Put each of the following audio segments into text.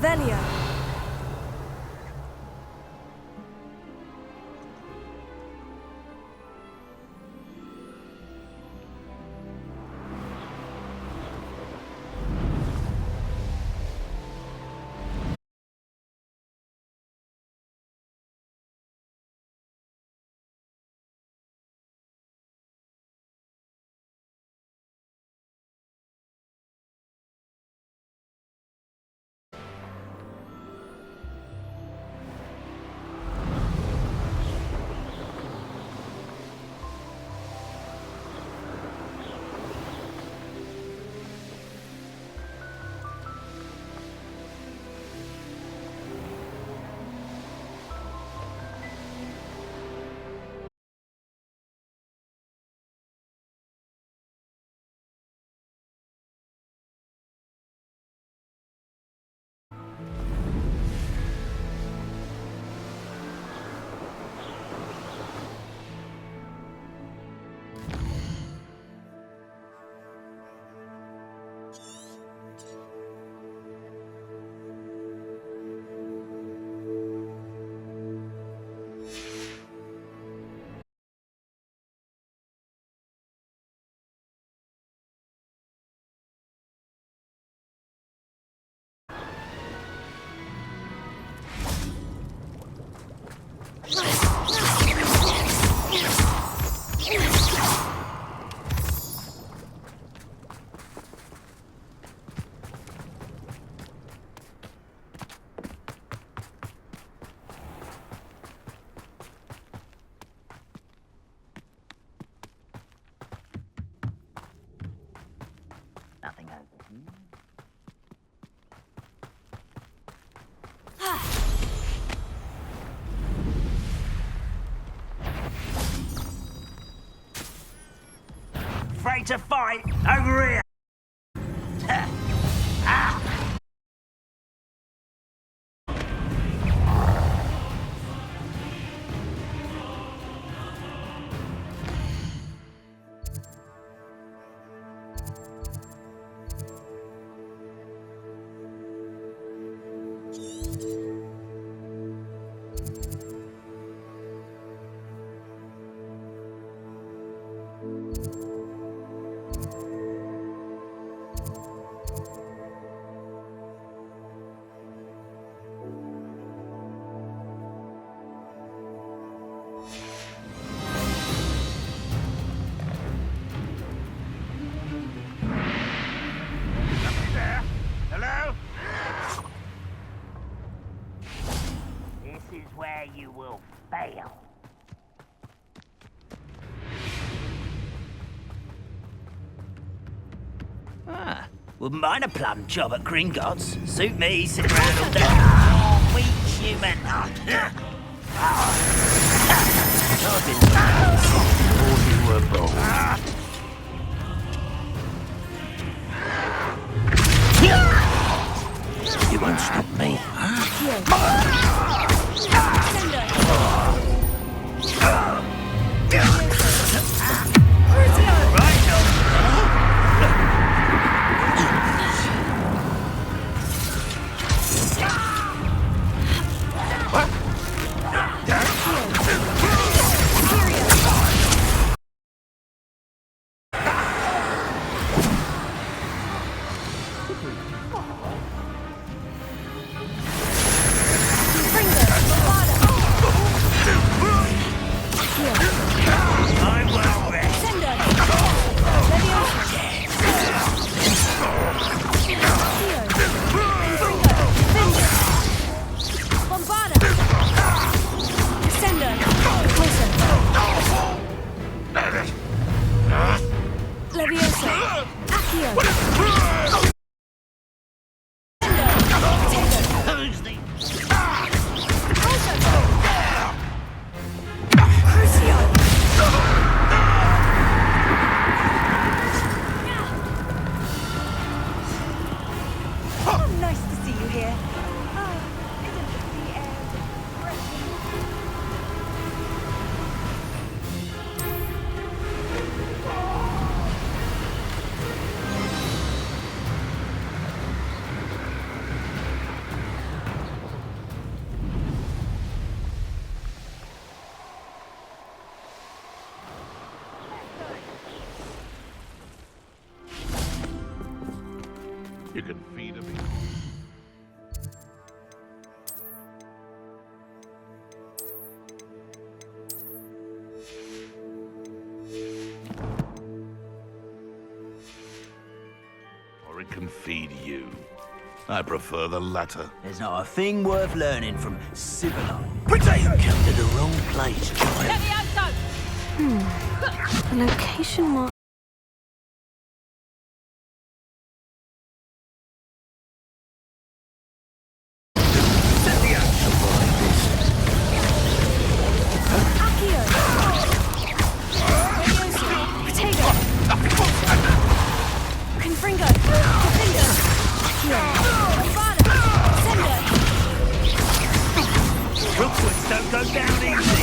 Revelio. Nothing open. Afraid to fight? Over here! Where you will fail. Wouldn't mind a plum job at Gringotts. Suit me, sitting around all day. Oh, weak human. Before you were born. You won't stop me. You can feed him. Or it can feed you. I prefer the latter. There's not a thing worth learning from civilized. Potato! Come to the wrong place, child. The location mark. Brooklyn don't go down easy.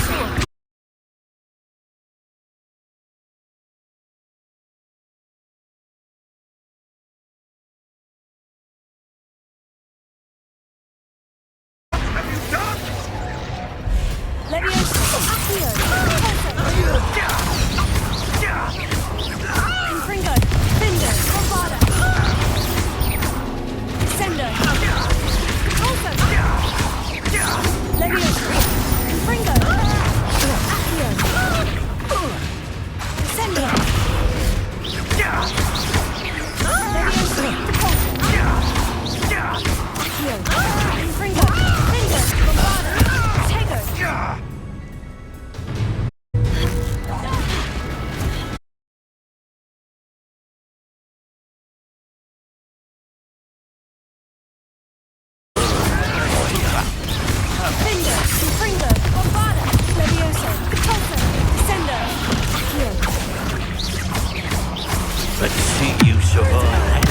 Let's see you survive.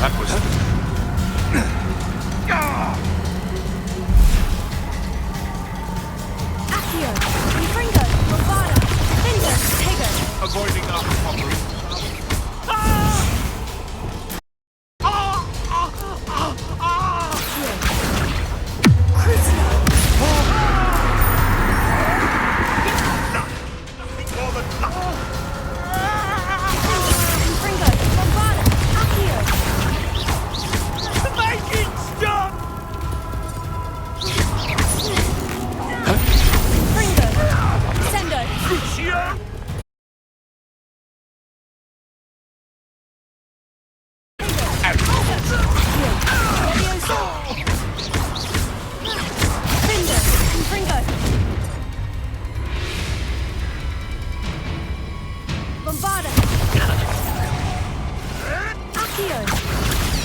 That was... Avoiding our problem.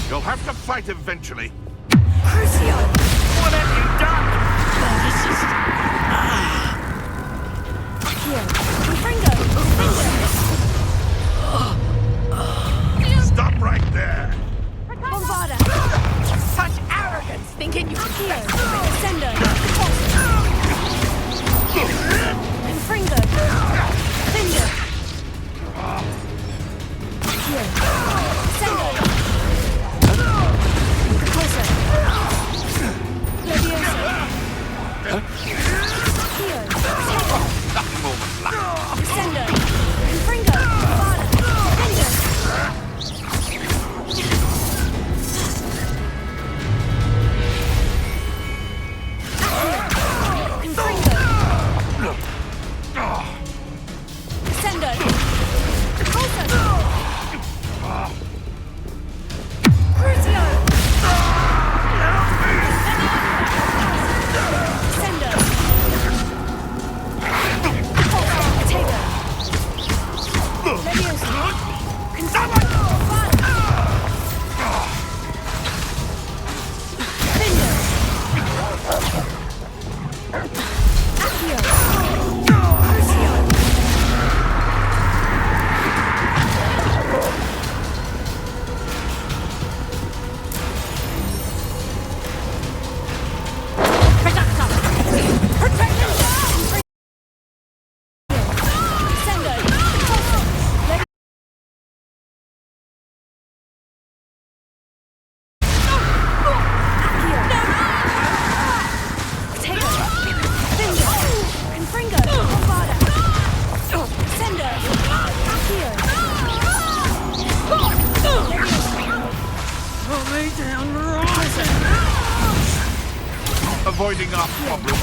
You'll have to fight eventually. What have you done? Stop right there. Such arrogance, thinking you can Nothing more than luck. avoiding our problem.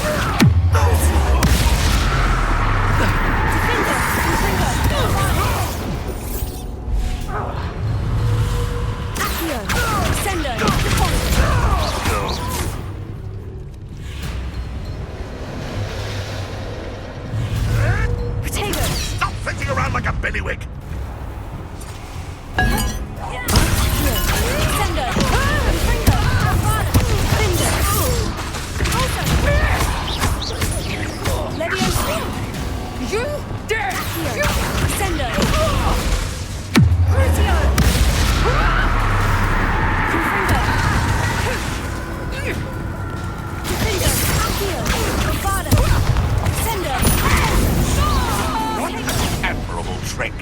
Stop sitting around like a billywig! Admirable trick.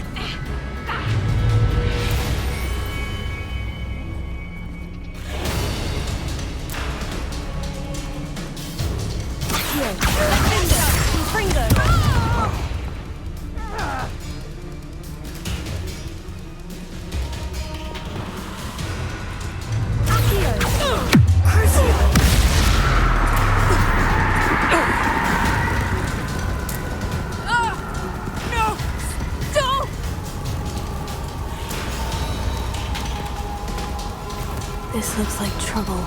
This looks like trouble.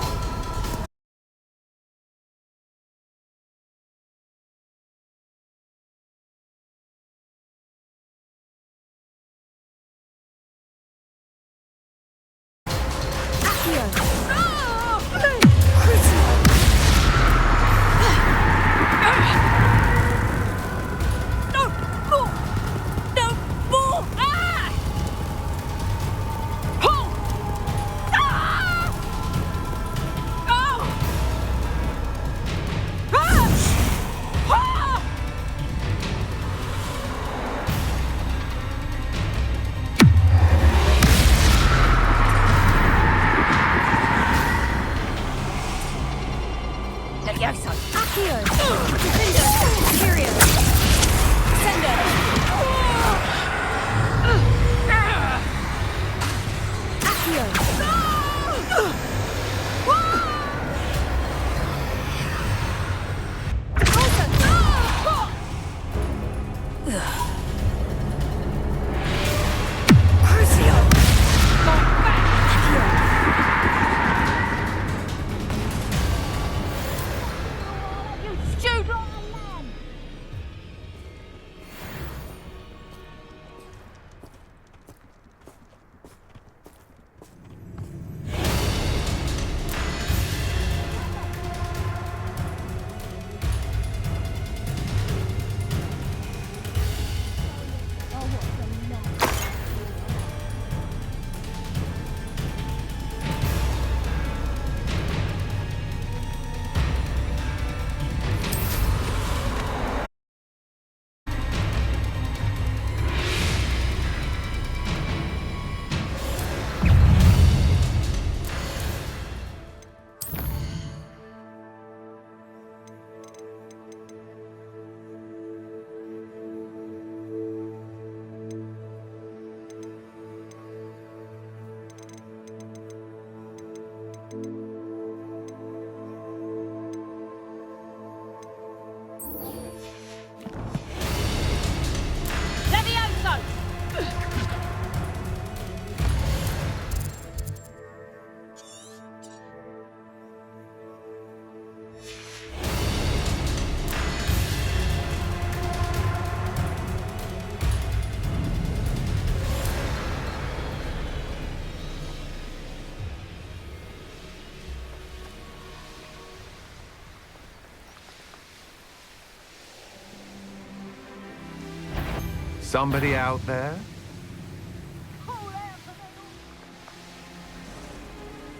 Somebody out there?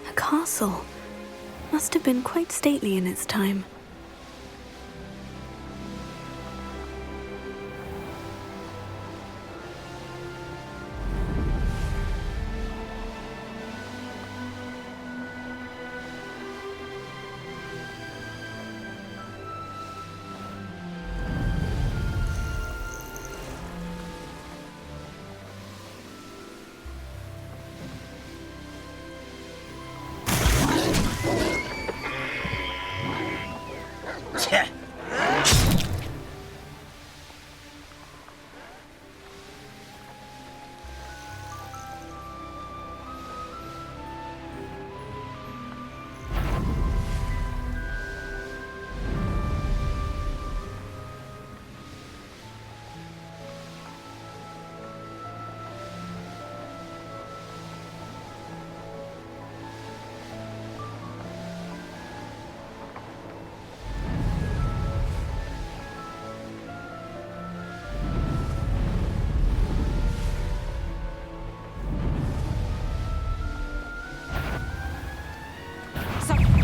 A castle. Must have been quite stately in its time. Tch.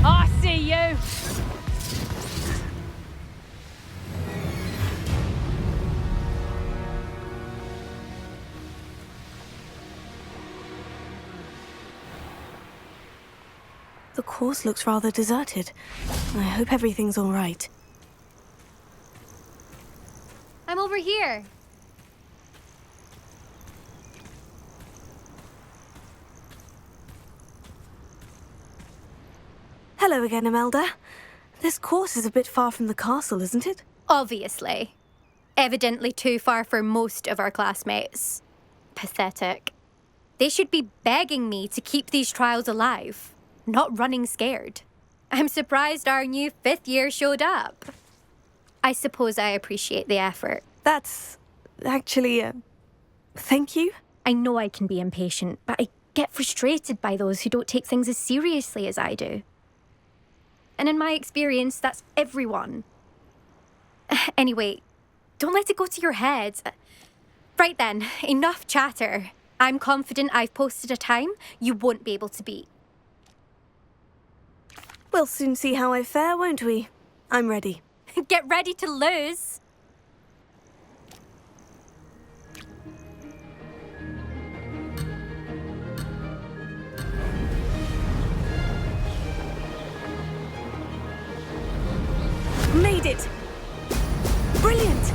I see you. The course looks rather deserted. I hope everything's all right. I'm over here. Hello again, Imelda. This course is a bit far from the castle, isn't it? Obviously. Evidently too far for most of our classmates. Pathetic. They should be begging me to keep these trials alive, not running scared. I'm surprised our new 5th year showed up. I suppose I appreciate the effort. That's actually, thank you. I know I can be impatient, but I get frustrated by those who don't take things as seriously as I do. And in my experience, that's everyone. Anyway, don't let it go to your head. Right then, enough chatter. I'm confident I've posted a time you won't be able to beat. We'll soon see how I fare, won't we? I'm ready. Get ready to lose. Made it! Brilliant!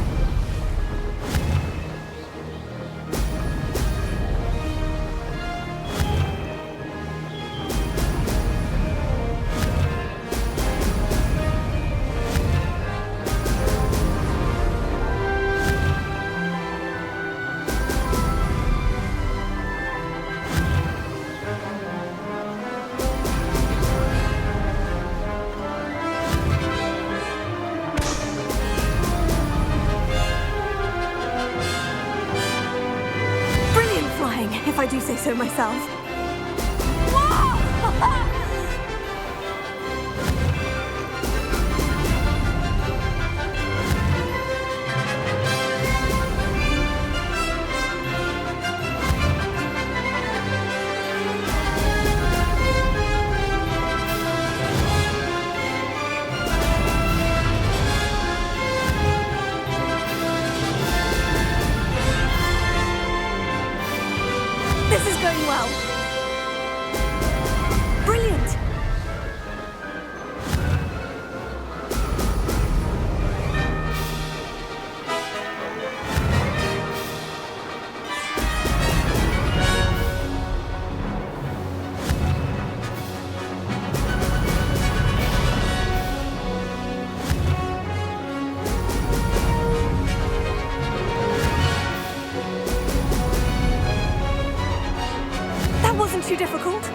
If I do say so myself. This is going well. Brilliant! That wasn't too difficult.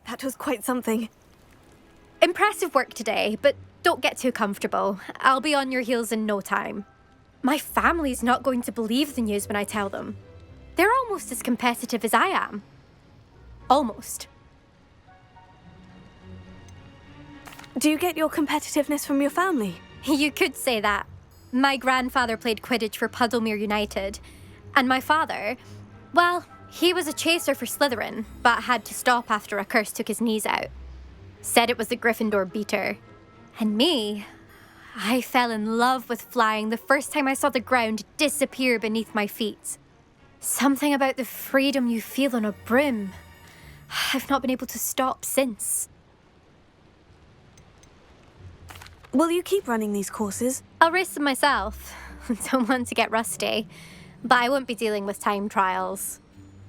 That was quite something. Impressive work today, but don't get too comfortable. I'll be on your heels in no time. My family's not going to believe the news when I tell them. They're almost as competitive as I am. Almost. Do you get your competitiveness from your family? You could say that. My grandfather played Quidditch for Puddlemere United. And my father, well, he was a chaser for Slytherin, but had to stop after a curse took his knees out. Said it was the Gryffindor beater. And me, I fell in love with flying the first time I saw the ground disappear beneath my feet. Something about the freedom you feel on a broom. I've not been able to stop since. Will you keep running these courses? I'll race them myself. Don't want to get rusty. But I won't be dealing with time trials.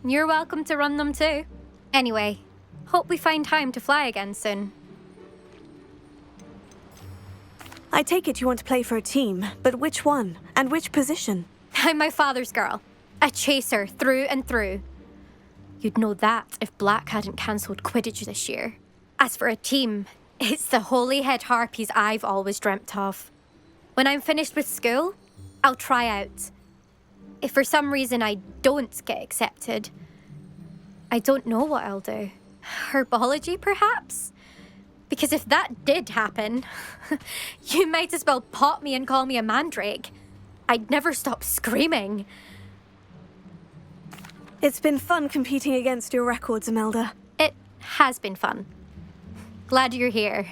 You're welcome to run them too. Anyway, hope we find time to fly again soon. I take it you want to play for a team, but which one? And which position? I'm my father's girl. A chaser through and through. You'd know that if Black hadn't cancelled Quidditch this year. As for a team, it's the Holyhead Harpies I've always dreamt of. When I'm finished with school, I'll try out. If for some reason I don't get accepted, I don't know what I'll do. Herbology, perhaps? Because if that did happen, you might as well pop me and call me a mandrake. I'd never stop screaming. It's been fun competing against your records, Imelda. It has been fun. Glad you're here,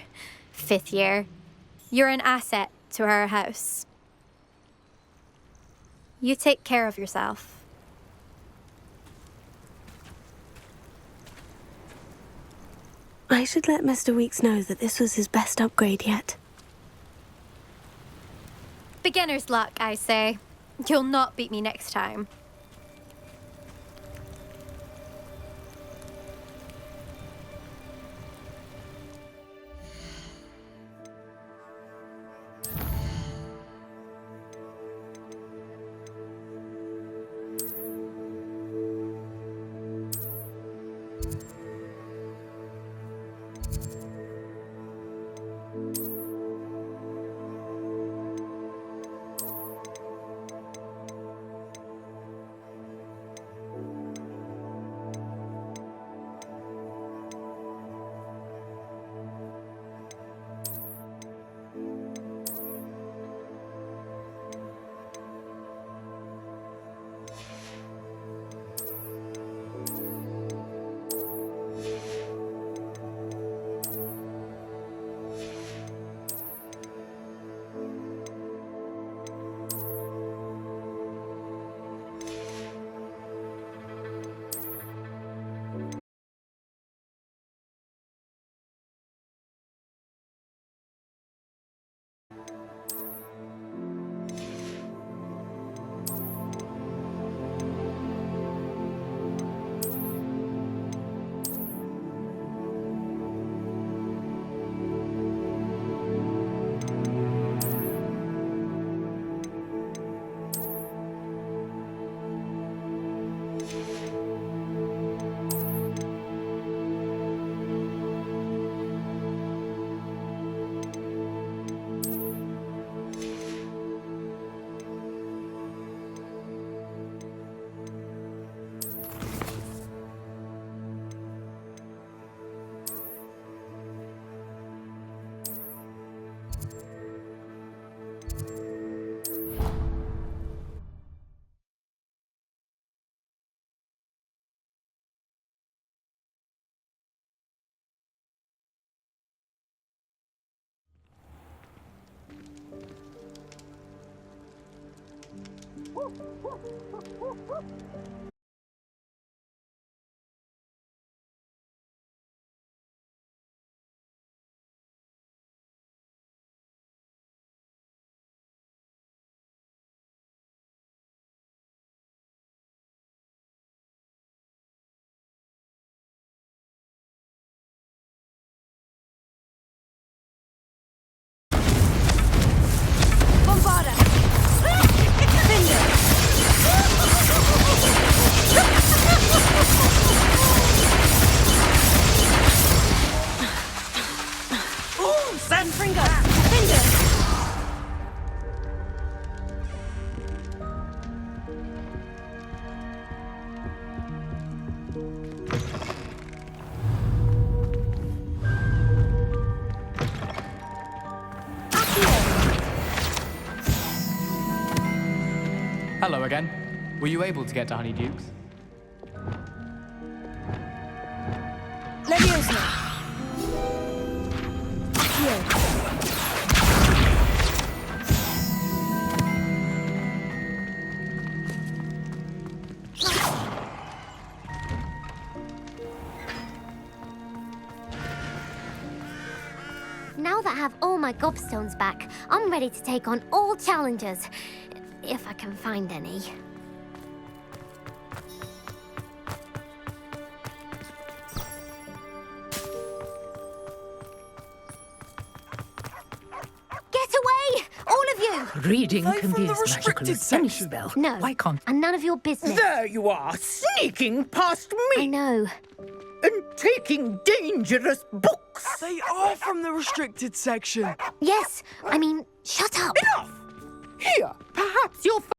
5th year. You're an asset to our house. You take care of yourself. I should let Mr. Weeks know that this was his best upgrade yet. Beginner's luck, I say. You'll not beat me next time. Hello again. Were you able to get to Honeydukes? Leviosa! Here. Now that I have all my gobstones back, I'm ready to take on all challenges. If I can find any. Get away! All of you! Reading They can from be the as magical restricted as any section. spell. No. Why can't... And none of your business. There you are, sneaking past I me know. and taking dangerous books. They are from the restricted section. Yes, I mean, shut up. Enough! Here, perhaps you'll find...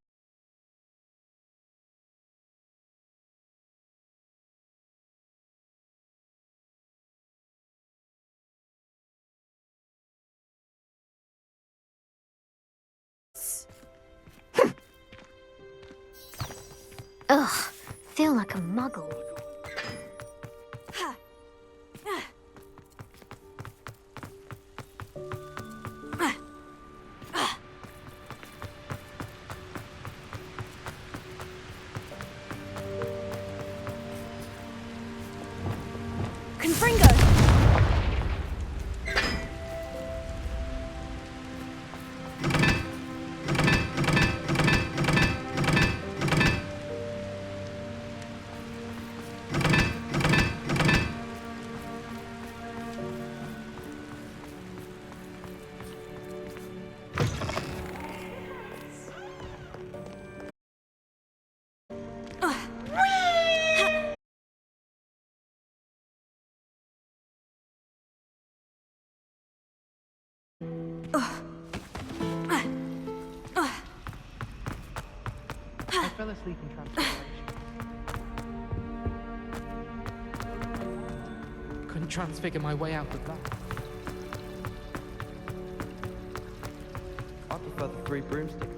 Ugh, feel like a muggle. Confringo! I fell asleep in transfiguration. Couldn't transfigure my way out of that. I prefer the three broomsticks.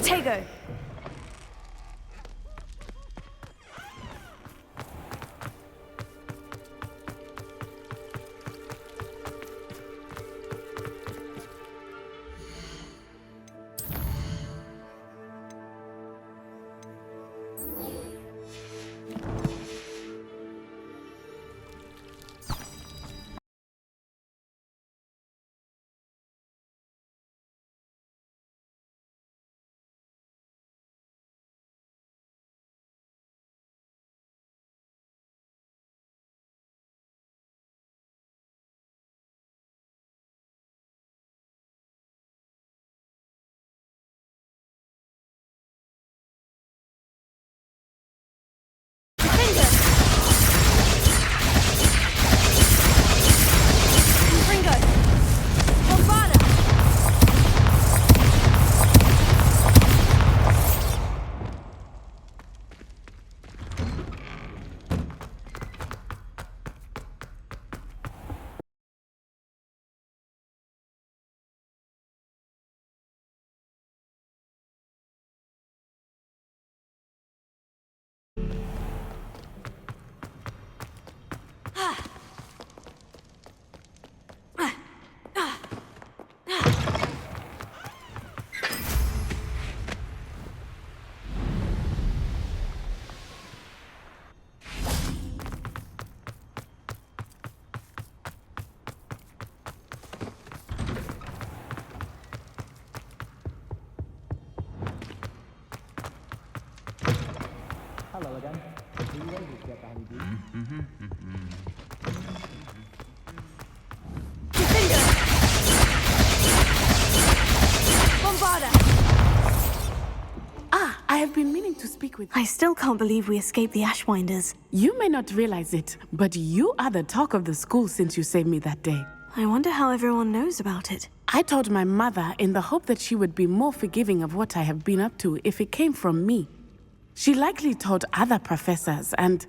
Tego! I have been meaning to speak with you. I still can't believe we escaped the Ashwinders. You may not realize it, but you are the talk of the school since you saved me that day. I wonder how everyone knows about it. I told my mother in the hope that she would be more forgiving of what I have been up to if it came from me. She likely told other professors, and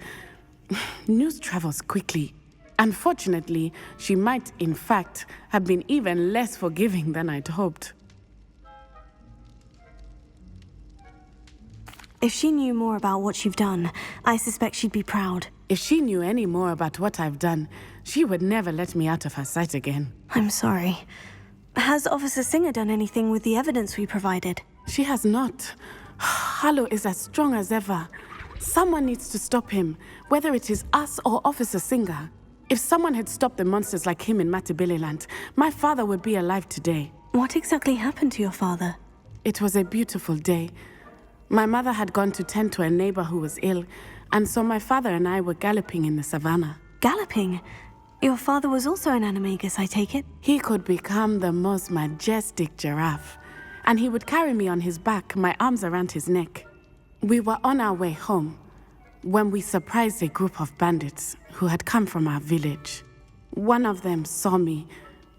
news travels quickly. Unfortunately, she might, in fact, have been even less forgiving than I'd hoped. If she knew more about what you've done, I suspect she'd be proud. If she knew any more about what I've done, she would never let me out of her sight again. I'm sorry. Has Officer Singer done anything with the evidence we provided? She has not. Harlow is as strong as ever. Someone needs to stop him, whether it is us or Officer Singer. If someone had stopped the monsters like him in Matabeleland, my father would be alive today. What exactly happened to your father? It was a beautiful day. My mother had gone to tend to a neighbor who was ill, and so my father and I were galloping in the savannah. Galloping? Your father was also an animagus, I take it? He could become the most majestic giraffe, and he would carry me on his back, my arms around his neck. We were on our way home when we surprised a group of bandits who had come from our village. One of them saw me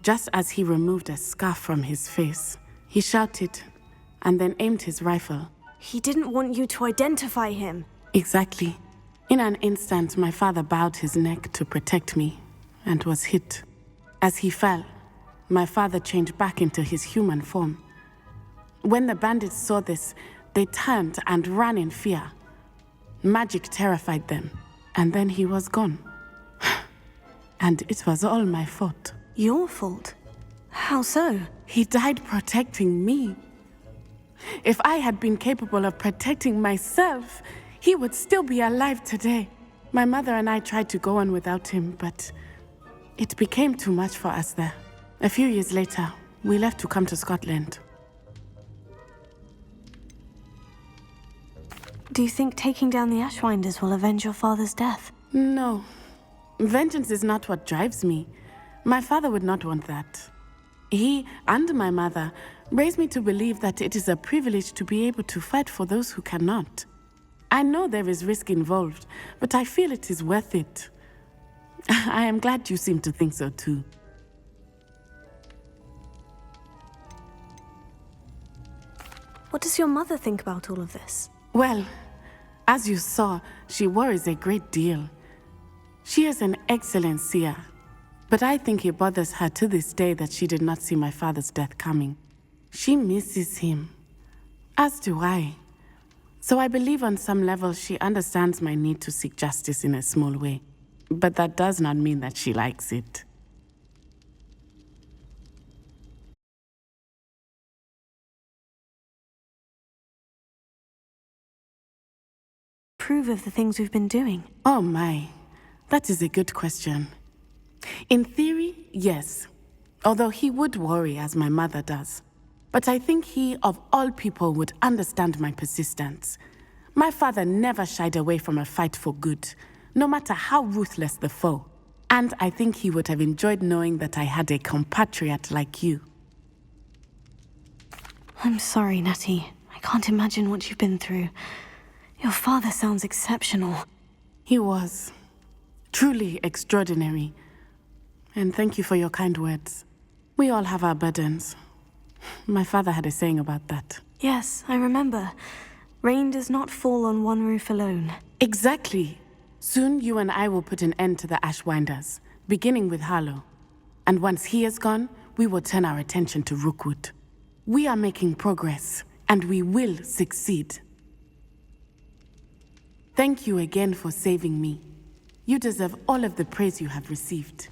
just as he removed a scarf from his face. He shouted and then aimed his rifle. He didn't want you to identify him. Exactly. In an instant, my father bowed his neck to protect me and was hit. As he fell, my father changed back into his human form. When the bandits saw this, they turned and ran in fear. Magic terrified them, and then he was gone. And it was all my fault. Your fault? How so? He died protecting me. If I had been capable of protecting myself, he would still be alive today. My mother and I tried to go on without him, but it became too much for us there. A few years later, we left to come to Scotland. Do you think taking down the Ashwinders will avenge your father's death? No. Vengeance is not what drives me. My father would not want that. He and my mother raised me to believe that it is a privilege to be able to fight for those who cannot. I know there is risk involved, but I feel it is worth it. I am glad you seem to think so too. What does your mother think about all of this? Well, as you saw, she worries a great deal. She is an excellent seer, but I think it bothers her to this day that she did not see my father's death coming. She misses him, As do I. So I believe on some level she understands my need to seek justice in a small way. But that does not mean that she likes it. Prove of the things we've been doing. Oh my, that is a good question. In theory, yes. Although he would worry as my mother does. But I think he, of all people, would understand my persistence. My father never shied away from a fight for good, no matter how ruthless the foe. And I think he would have enjoyed knowing that I had a compatriot like you. I'm sorry, Natty. I can't imagine what you've been through. Your father sounds exceptional. He was. Truly extraordinary. And thank you for your kind words. We all have our burdens. My father had a saying about that. Yes, I remember. Rain does not fall on one roof alone. Exactly. Soon you and I will put an end to the Ashwinders, beginning with Harlow. And once he is gone, we will turn our attention to Rookwood. We are making progress, and we will succeed. Thank you again for saving me. You deserve all of the praise you have received.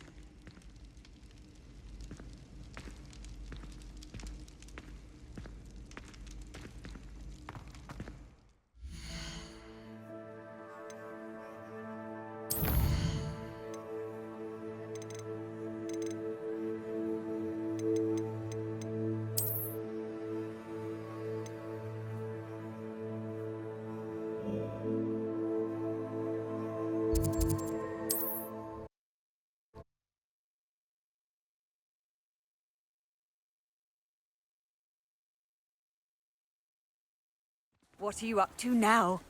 What are you up to now?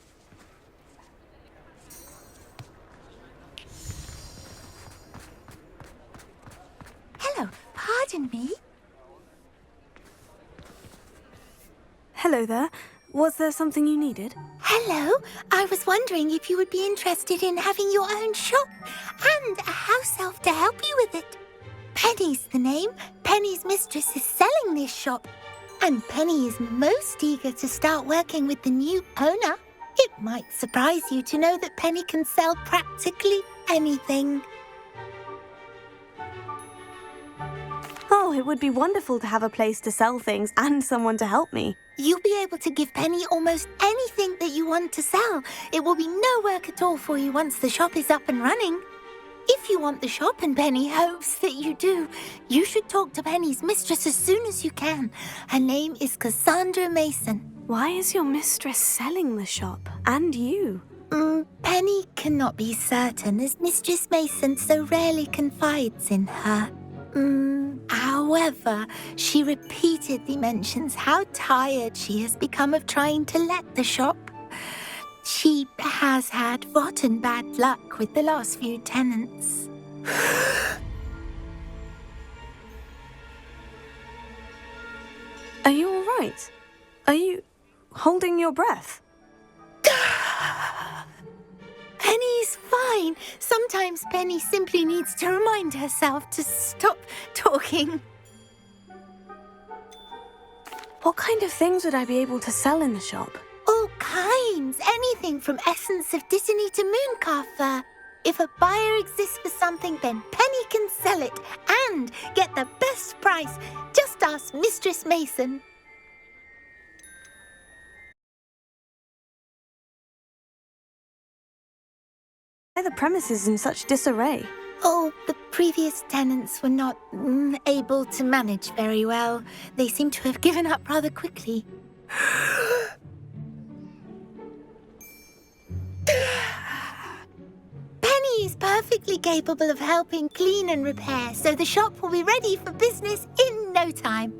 Hello, pardon me? Hello there. Was there something you needed? Hello, I was wondering if you would be interested in having your own shop and a house elf to help you with it. Penny's the name. Penny's mistress is selling this shop. And Penny is most eager to start working with the new owner. It might surprise you to know that Penny can sell practically anything. Oh, it would be wonderful to have a place to sell things and someone to help me. You'll be able to give Penny almost anything that you want to sell. It will be no work at all for you once the shop is up and running. If you want the shop, and Penny hopes that you do, you should talk to Penny's mistress as soon as you can. Her name is Cassandra Mason. Why is your mistress selling the shop? And you? Penny cannot be certain, as Mistress Mason so rarely confides in her. However, she repeatedly mentions how tired she has become of trying to let the shop. She has had rotten bad luck with the last few tenants. Are you all right? Are you holding your breath? Penny's fine. Sometimes Penny simply needs to remind herself to stop talking. What kind of things would I be able to sell in the shop? All kinds. Anything from essence of Dittany to Mooncalf fur. If a buyer exists for something, then Penny can sell it and get the best price. Just ask Mistress Mason. Why are the premises in such disarray? Oh, the previous tenants were not able to manage very well. They seem to have given up rather quickly. Penny is perfectly capable of helping clean and repair, so the shop will be ready for business in no time.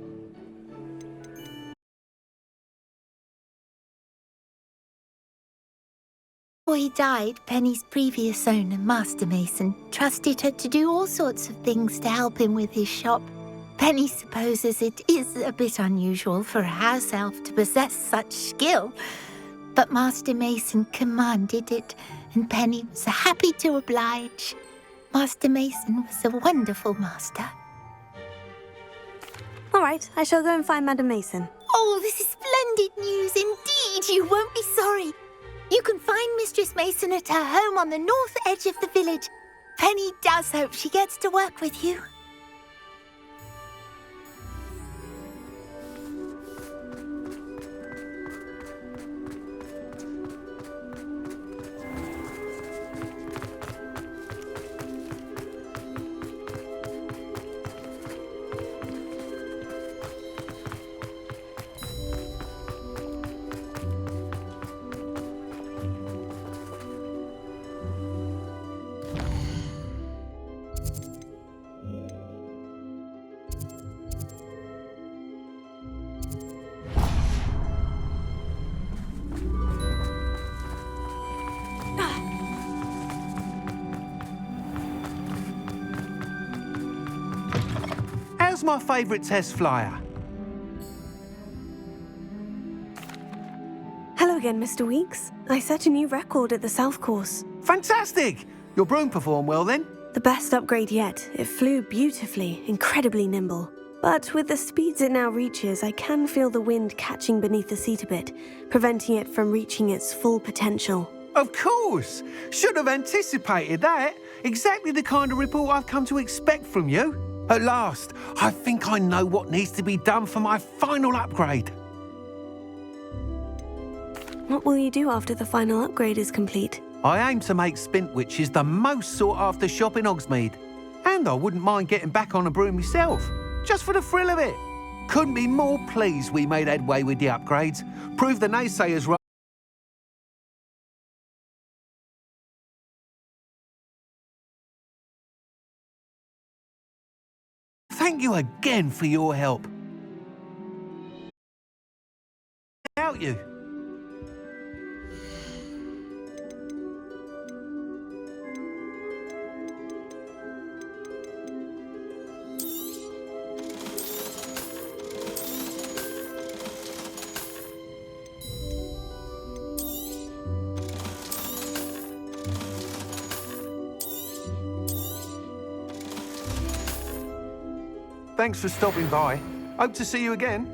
Before he died, Penny's previous owner, Master Mason, trusted her to do all sorts of things to help him with his shop. Penny supposes it is a bit unusual for a house elf to possess such skill, but Master Mason commanded it, and Penny was happy to oblige. Master Mason was a wonderful master. All right, I shall go and find Madam Mason. Oh, this is splendid! splendid news indeed. You won't be sorry. You can find Mistress Mason at her home on the north edge of the village. Penny does hope she gets to work with you. How's my favourite test flyer? Hello again, Mr. Weeks. I set a new record at the South Course. Fantastic! Your broom performed well then? The best upgrade yet. It flew beautifully, incredibly nimble. But with the speeds it now reaches, I can feel the wind catching beneath the seat a bit, preventing it from reaching its full potential. Of course! Should have anticipated that. Exactly the kind of report I've come to expect from you. At last, I think I know what needs to be done for my final upgrade. What will you do after the final upgrade is complete? I aim to make Spintwitches the most sought-after shop in Hogsmeade. And I wouldn't mind getting back on a broom myself, just for the thrill of it. Couldn't be more pleased we made headway with the upgrades. Prove the naysayers right. Thank you again for your help. Without you. Thanks for stopping by. Hope to see you again.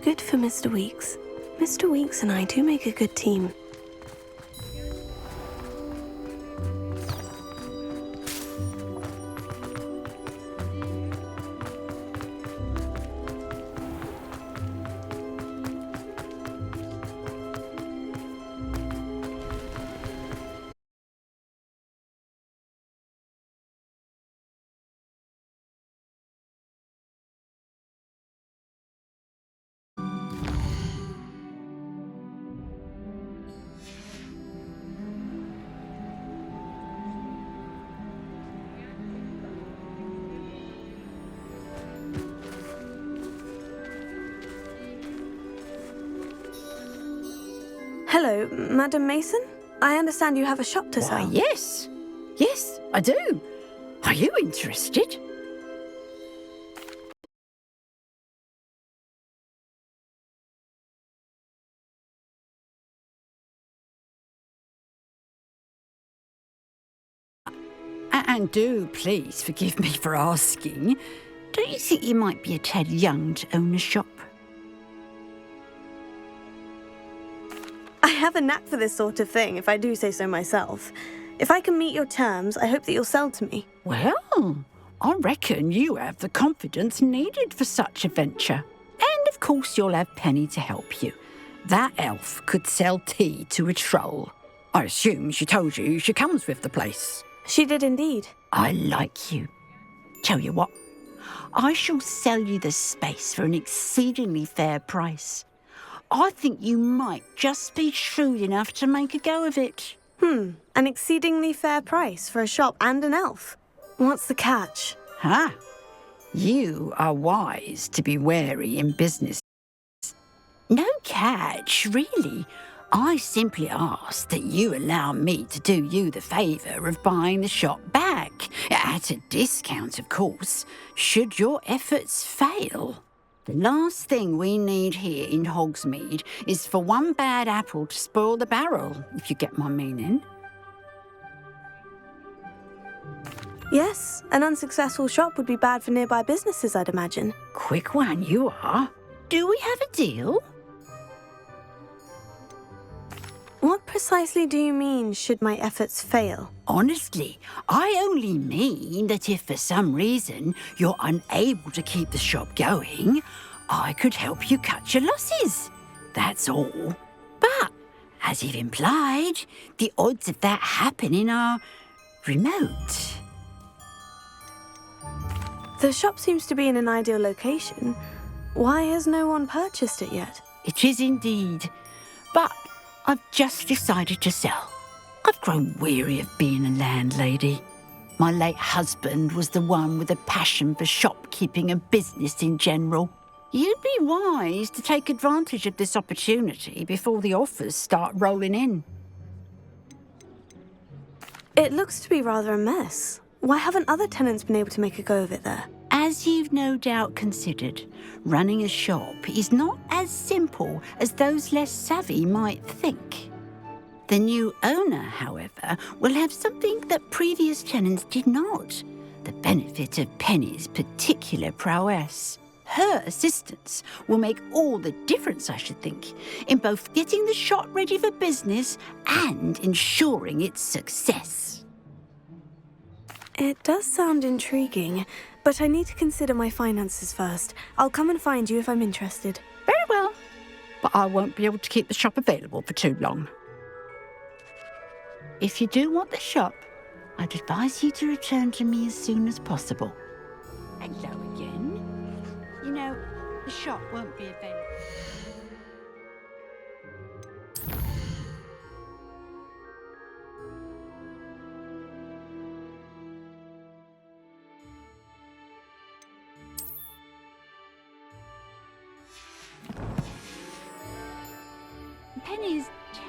Good for Mr. Weeks. Mr. Weeks and I do make a good team. Hello, Madam Mason? I understand you have a shop to sell. Why, yes. Yes, I do. Are you interested? And do please forgive me for asking, do you think you might be a tad young to own a shop? I have a knack for this sort of thing, if I do say so myself. If I can meet your terms, I hope that you'll sell to me. Well, I reckon you have the confidence needed for such a venture. And of course you'll have Penny to help you. That elf could sell tea to a troll. I assume she told you she comes with the place. She did indeed. I like you. Tell you what, I shall sell you the space for an exceedingly fair price. I think you might just be shrewd enough to make a go of it. An exceedingly fair price for a shop and an elf. What's the catch? Ah, you are wise to be wary in business. No catch, really. I simply ask that you allow me to do you the favour of buying the shop back, at a discount, of course, should your efforts fail. The last thing we need here in Hogsmeade is for one bad apple to spoil the barrel, if you get my meaning. Yes, an unsuccessful shop would be bad for nearby businesses, I'd imagine. Quick one, you are. Do we have a deal? What precisely do you mean, should my efforts fail? Honestly, I only mean that if for some reason you're unable to keep the shop going, I could help you cut your losses. That's all. But, as you've implied, the odds of that happening are remote. The shop seems to be in an ideal location. Why has no one purchased it yet? It is indeed. But I've just decided to sell. I've grown weary of being a landlady. My late husband was the one with a passion for shopkeeping and business in general. You'd be wise to take advantage of this opportunity before the offers start rolling in. It looks to be rather a mess. Why haven't other tenants been able to make a go of it there? As you've no doubt considered, running a shop is not as simple as those less savvy might think. The new owner, however, will have something that previous tenants did not, the benefit of Penny's particular prowess. Her assistance will make all the difference, I should think, in both getting the shop ready for business and ensuring its success. It does sound intriguing, but I need to consider my finances first. I'll come and find you if I'm interested. Very well, but I won't be able to keep the shop available for too long. If you do want the shop, I'd advise you to return to me as soon as possible. Hello again. You know, the shop won't be available. Penny's...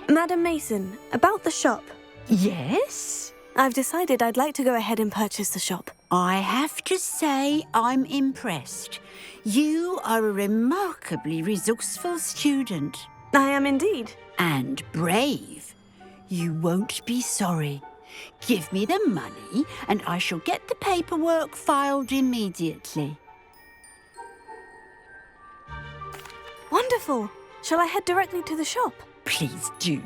Madam Mason, about the shop. Yes? I've decided I'd like to go ahead and purchase the shop. I have to say I'm impressed. You are a remarkably resourceful student. I am indeed. And brave. You won't be sorry. Give me the money and I shall get the paperwork filed immediately. Wonderful. Shall I head directly to the shop? Please do.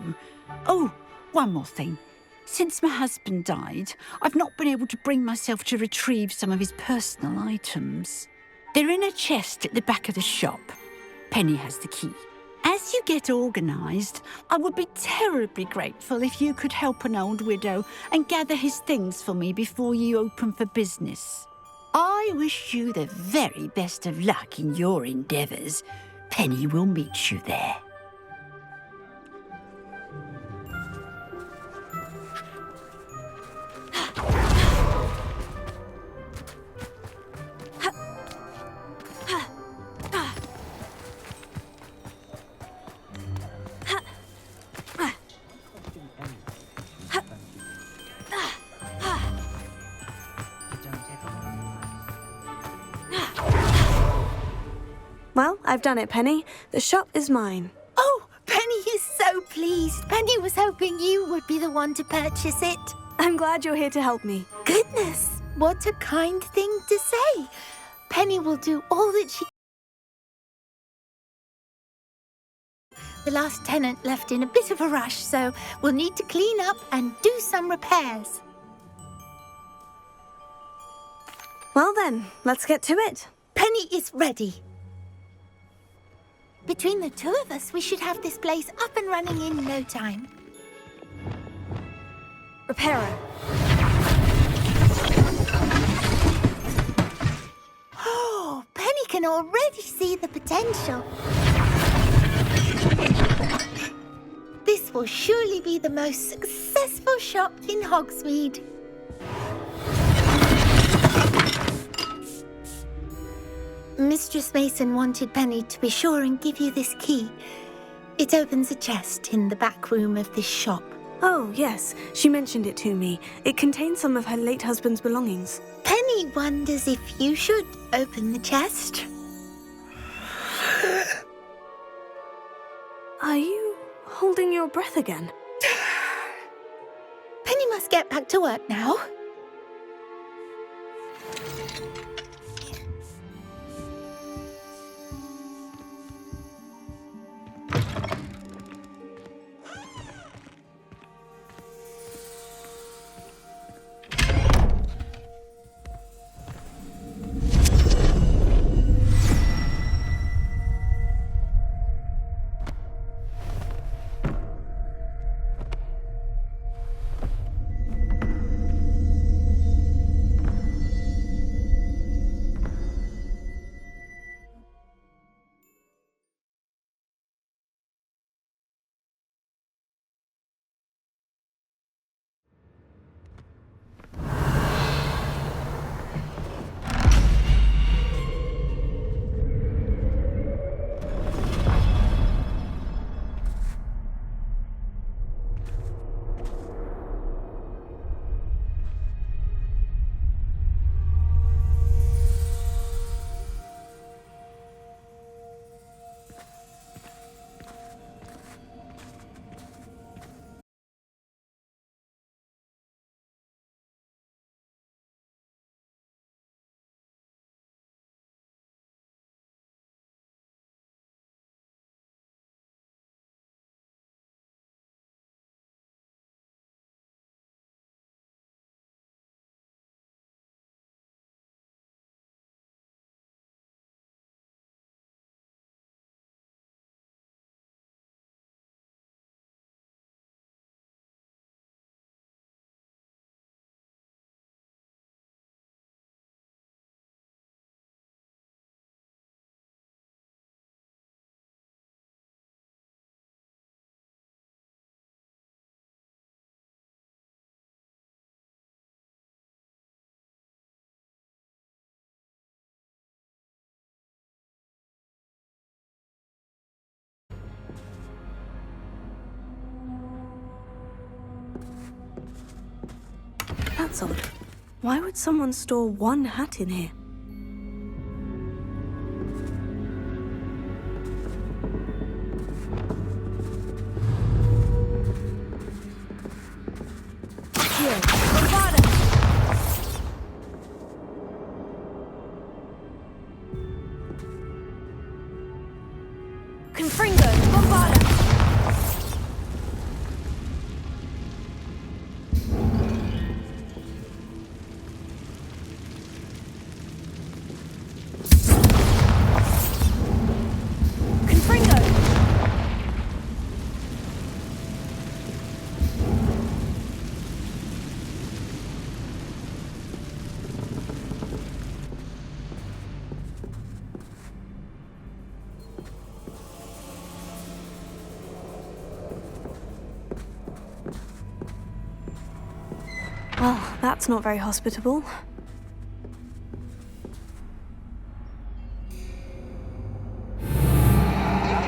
Oh, one more thing. Since my husband died, I've not been able to bring myself to retrieve some of his personal items. They're in a chest at the back of the shop. Penny has the key. As you get organised, I would be terribly grateful if you could help an old widow and gather his things for me before you open for business. I wish you the very best of luck in your endeavours. Penny will meet you there. Well, I've done it, Penny. The shop is mine. Oh, Penny is so pleased. Penny was hoping you would be the one to purchase it. I'm glad you're here to help me. Goodness, what a kind thing to say. Penny will do all that she... The last tenant left in a bit of a rush, so we'll need to clean up and do some repairs. Well then, let's get to it. Penny is ready. Between the two of us, we should have this place up and running in no time. Repairer. Oh, Penny can already see the potential. This will surely be the most successful shop in Hogsmeade. Mistress Mason wanted Penny to be sure and give you this key. It opens a chest in the back room of this shop. Oh, yes. She mentioned it to me. It contains some of her late husband's belongings. Penny wonders if you should open the chest. Are you holding your breath again? Penny must get back to work now. That's odd. Why would someone store one hat in here? Here, Bravada! Confringo, Bombada! Well, that's not very hospitable.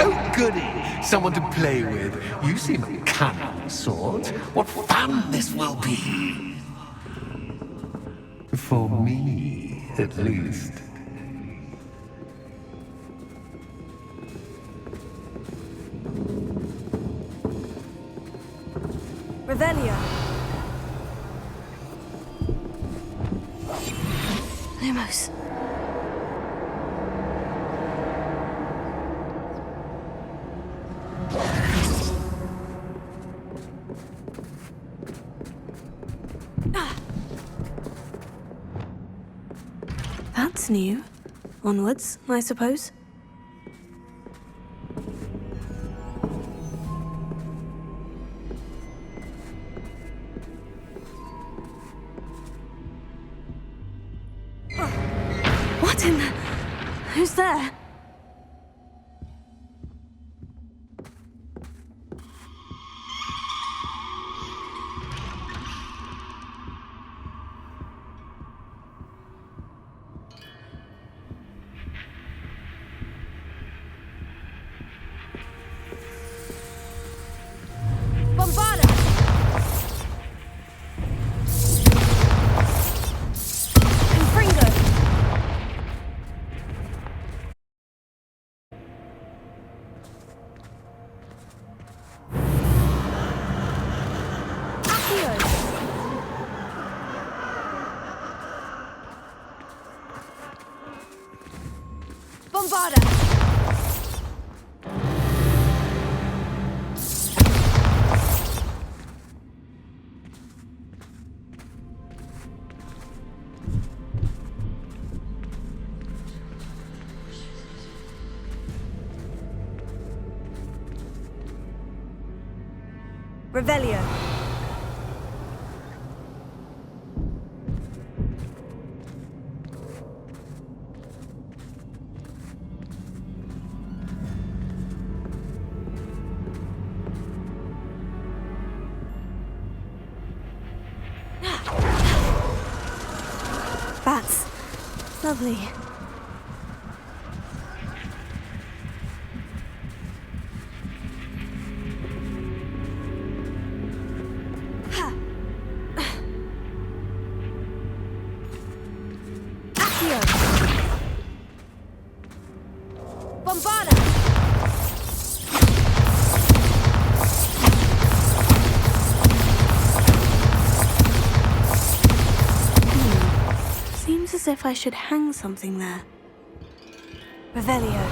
Oh, goody! Someone to play with. You seem a cunning sort. What fun this will be! For me, at least. Revelio. Lumos. That's new. Onwards, I suppose. What in the... Who's there? Bombarda! Revelio. Bats. Lovely. Bombarda! Seems as if I should hang something there. Revelio.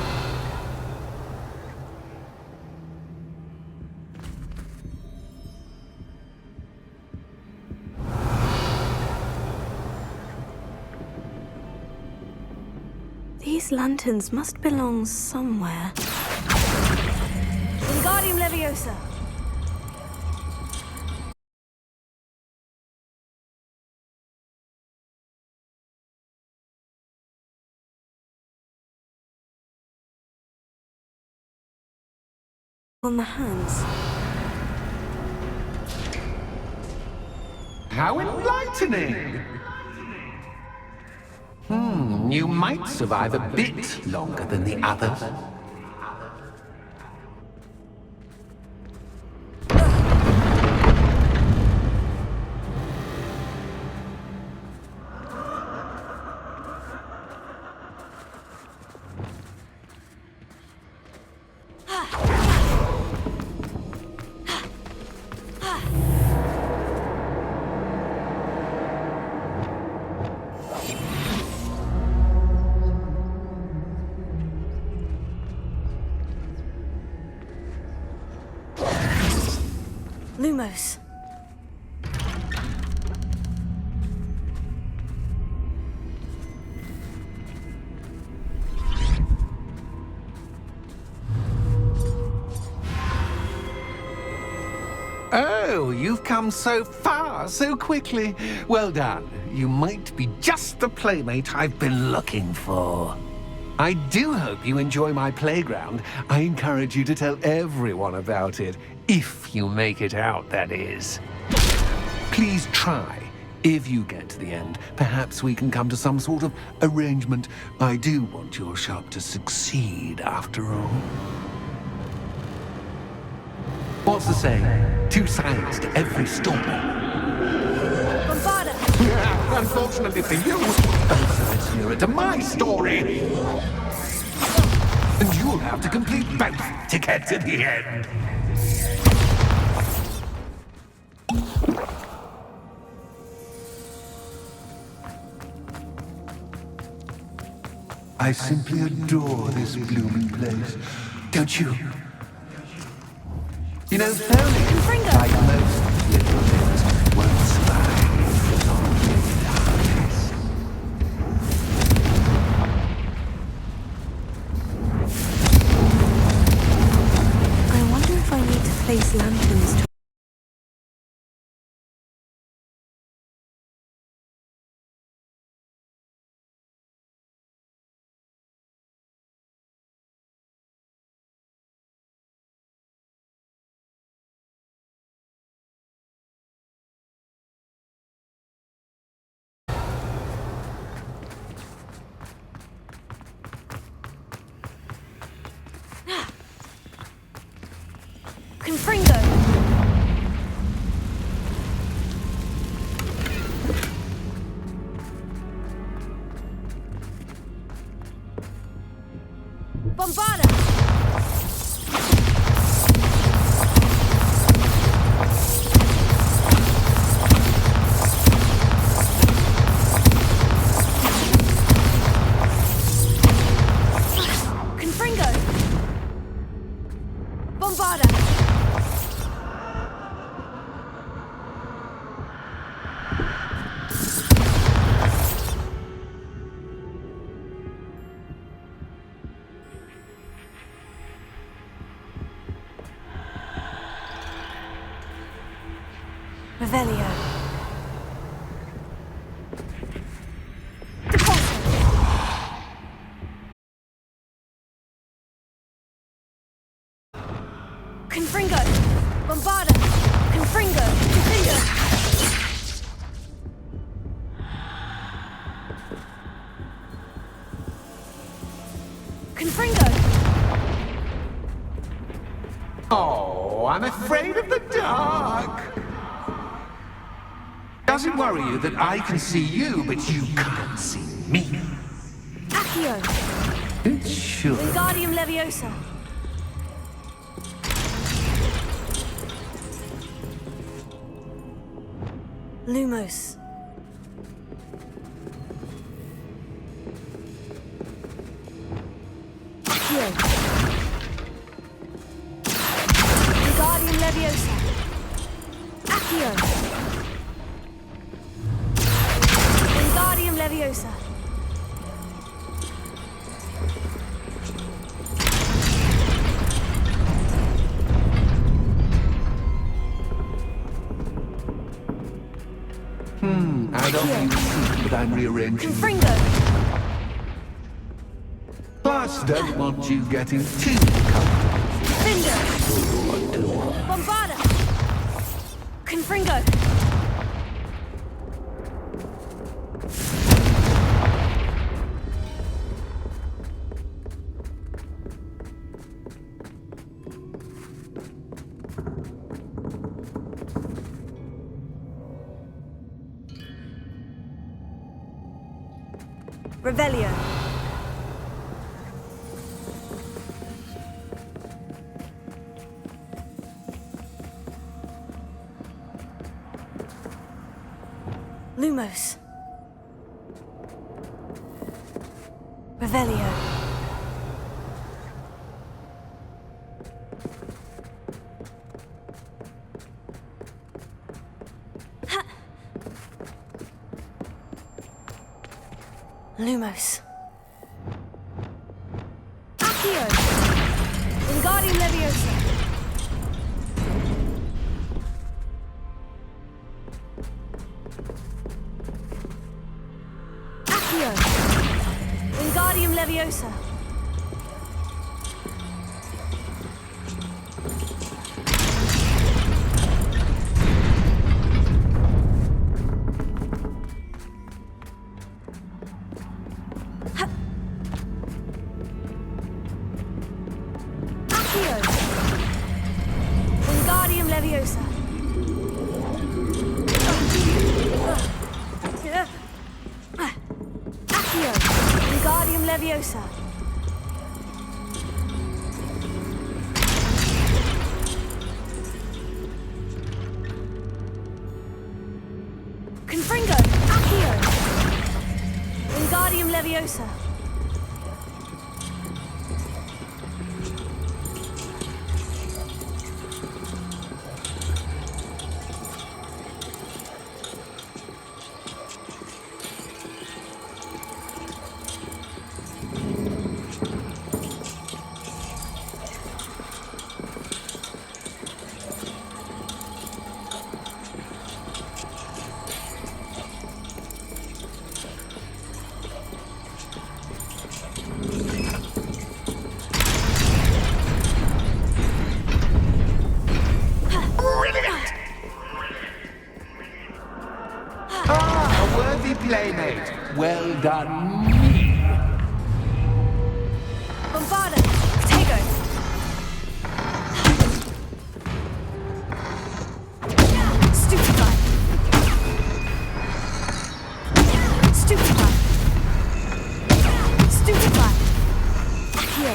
These lanterns must belong somewhere. Wingardium Leviosa! On the hands. How enlightening! You might survive a bit longer than the others. Lumos. Oh, you've come so far so quickly. Well done. You might be just the playmate I've been looking for. I do hope you enjoy my playground. I encourage you to tell everyone about it. If you make it out, that is. Please try. If you get to the end, perhaps we can come to some sort of arrangement. I do want your shop to succeed, after all. What's the saying? Two sides to every story. Bombarda! Unfortunately for you, both sides mirror to my story. And you'll have to complete both to get to the end. I simply adore this blooming place. Don't you? You know, ponies, like most little things, won't survive long in darkness. I wonder if I need to place lanterns to Revelio. Confringo! Bombarda! Confringo! Confringo! Oh, I'm afraid of the dark. Doesn't worry you that I can see you, but you can't see me. Accio! It should. Wingardium Leviosa! Lumos. Accio. Wingardium Leviosa. Accio. Wingardium Leviosa. I don't mean to see, but I'm rearranging. Confringo. Plus, don't want you getting too comfortable. Finder. Bombarda. Confringo. Revelio. Lumos. Revelio. Lumos. Accio. Wingardium Leviosa. Accio. Wingardium Leviosa. Wingardium Leviosa. Accio. Wingardium Leviosa. Confringo. Accio. Wingardium Leviosa. Ah, a worthy playmate. Well done, me. Bombarda. Tego. Stupefy. Stupefy. Stupefy. Accio.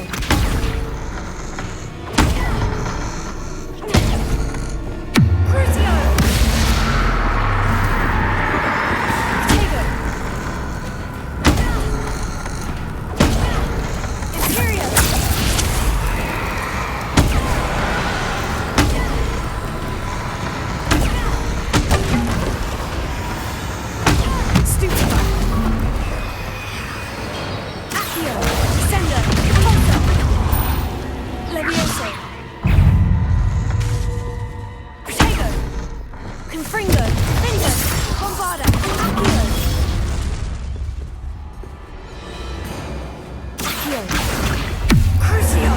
Crucio. Tego. Bombarda! Accio! Accio! Crucio!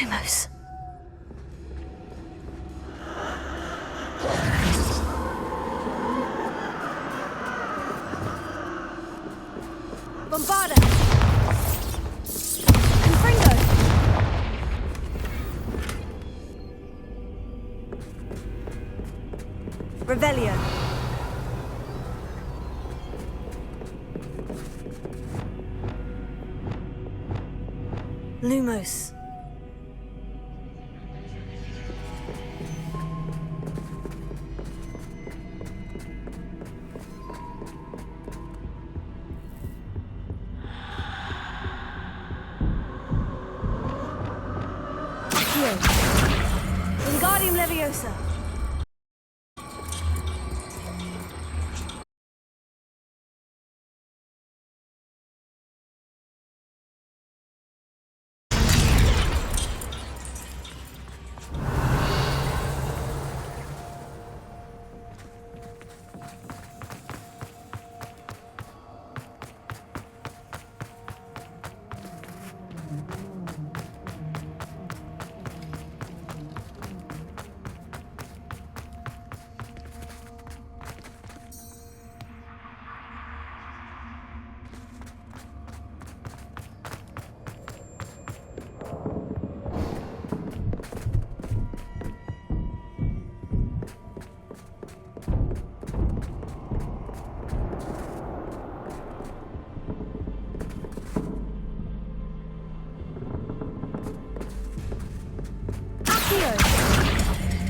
Lumos. Bombarda! Confringo! Revelio. Lumos. Wingardium Leviosa.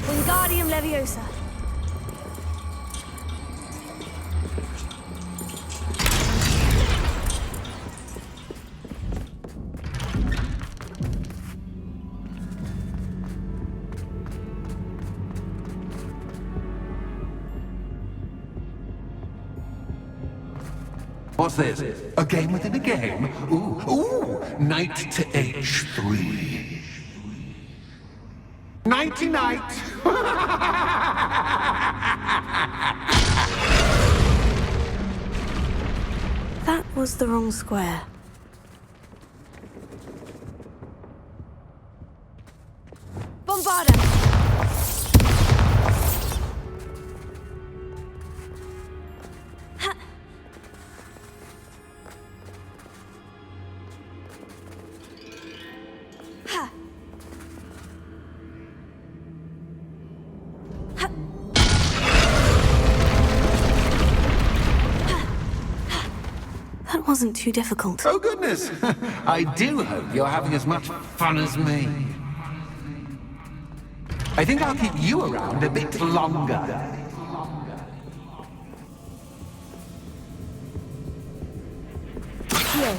Wingardium Leviosa. What's this? A game within a game? Ooh, knight to H3. Nighty-night! That was the wrong square. Bombarda! That wasn't too difficult. Oh, goodness! I do hope you're having as much fun as me. I think I'll keep you around a bit longer. Accio.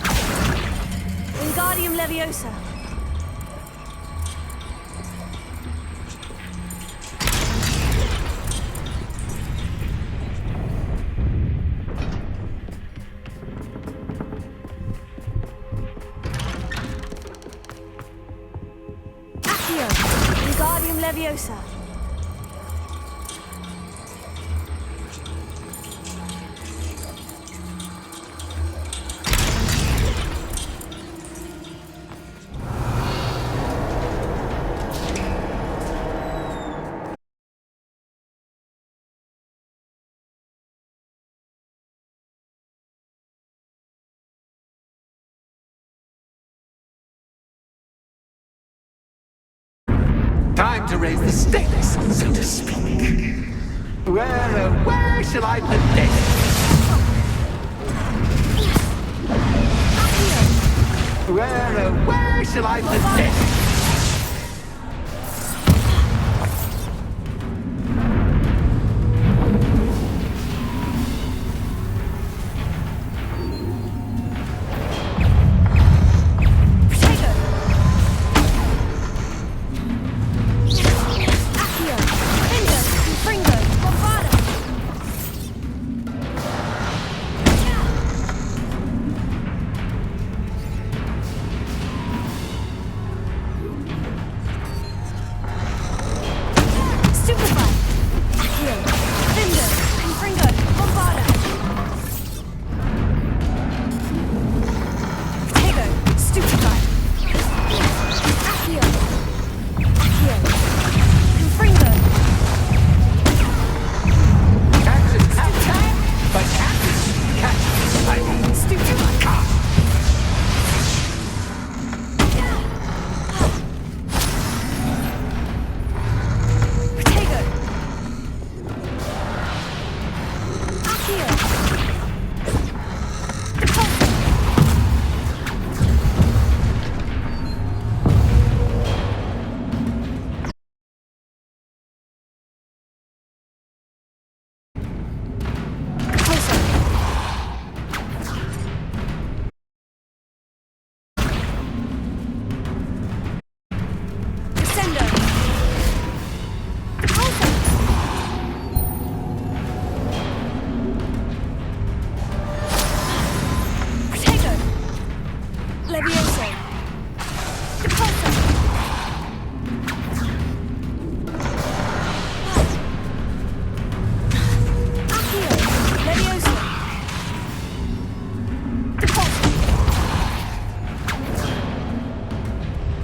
Wingardium Leviosa. Accio. Wingardium Leviosa. Time to raise the stakes, so to speak. Where shall I put this? Where shall I put this?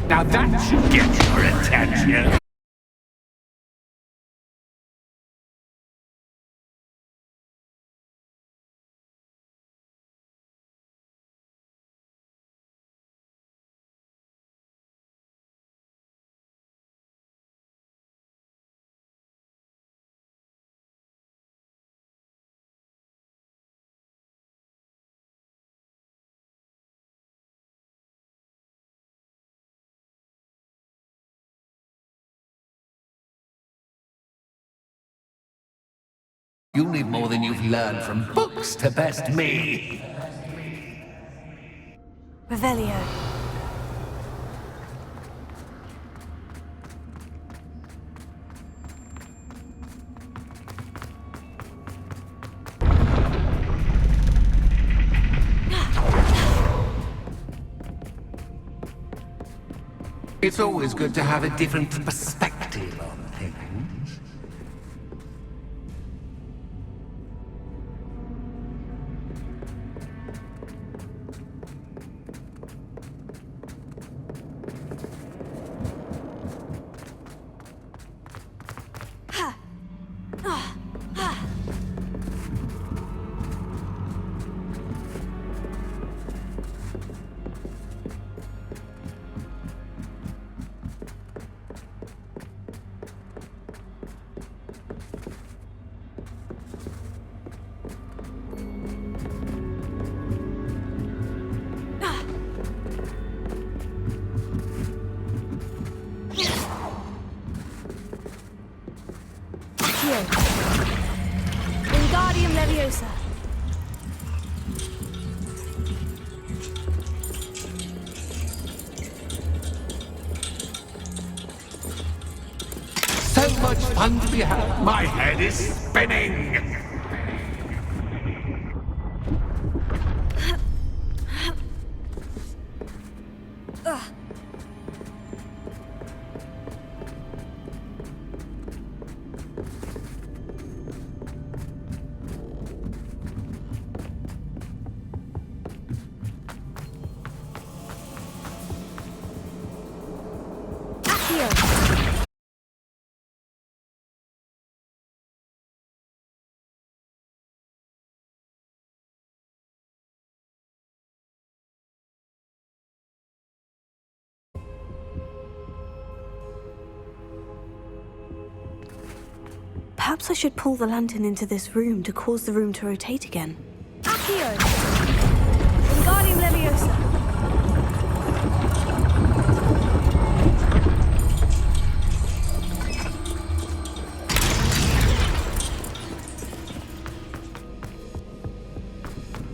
Now that should get your attention. You'll need more than you've learned from books to best me. Revelio. It's always good to have a different perspective on things. Wingardium Leviosa. much fun to be had. My head is spinning. Perhaps I should pull the lantern into this room to cause the room to rotate again. Accio! Wingardium Leviosa!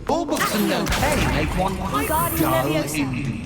All books and no pay make one quite Wingardium dull Leviosa! indeed.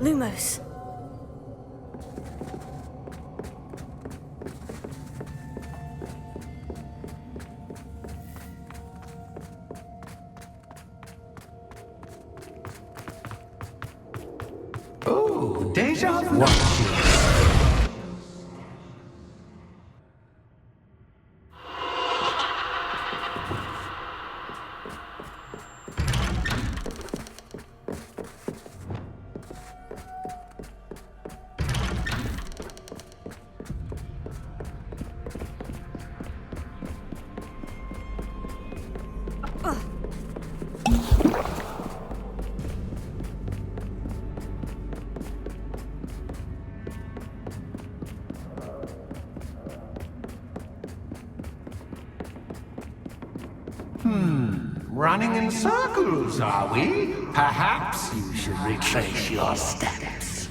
Lumos. Oh, deja vu. Running in circles, are we? Perhaps you should retrace your steps.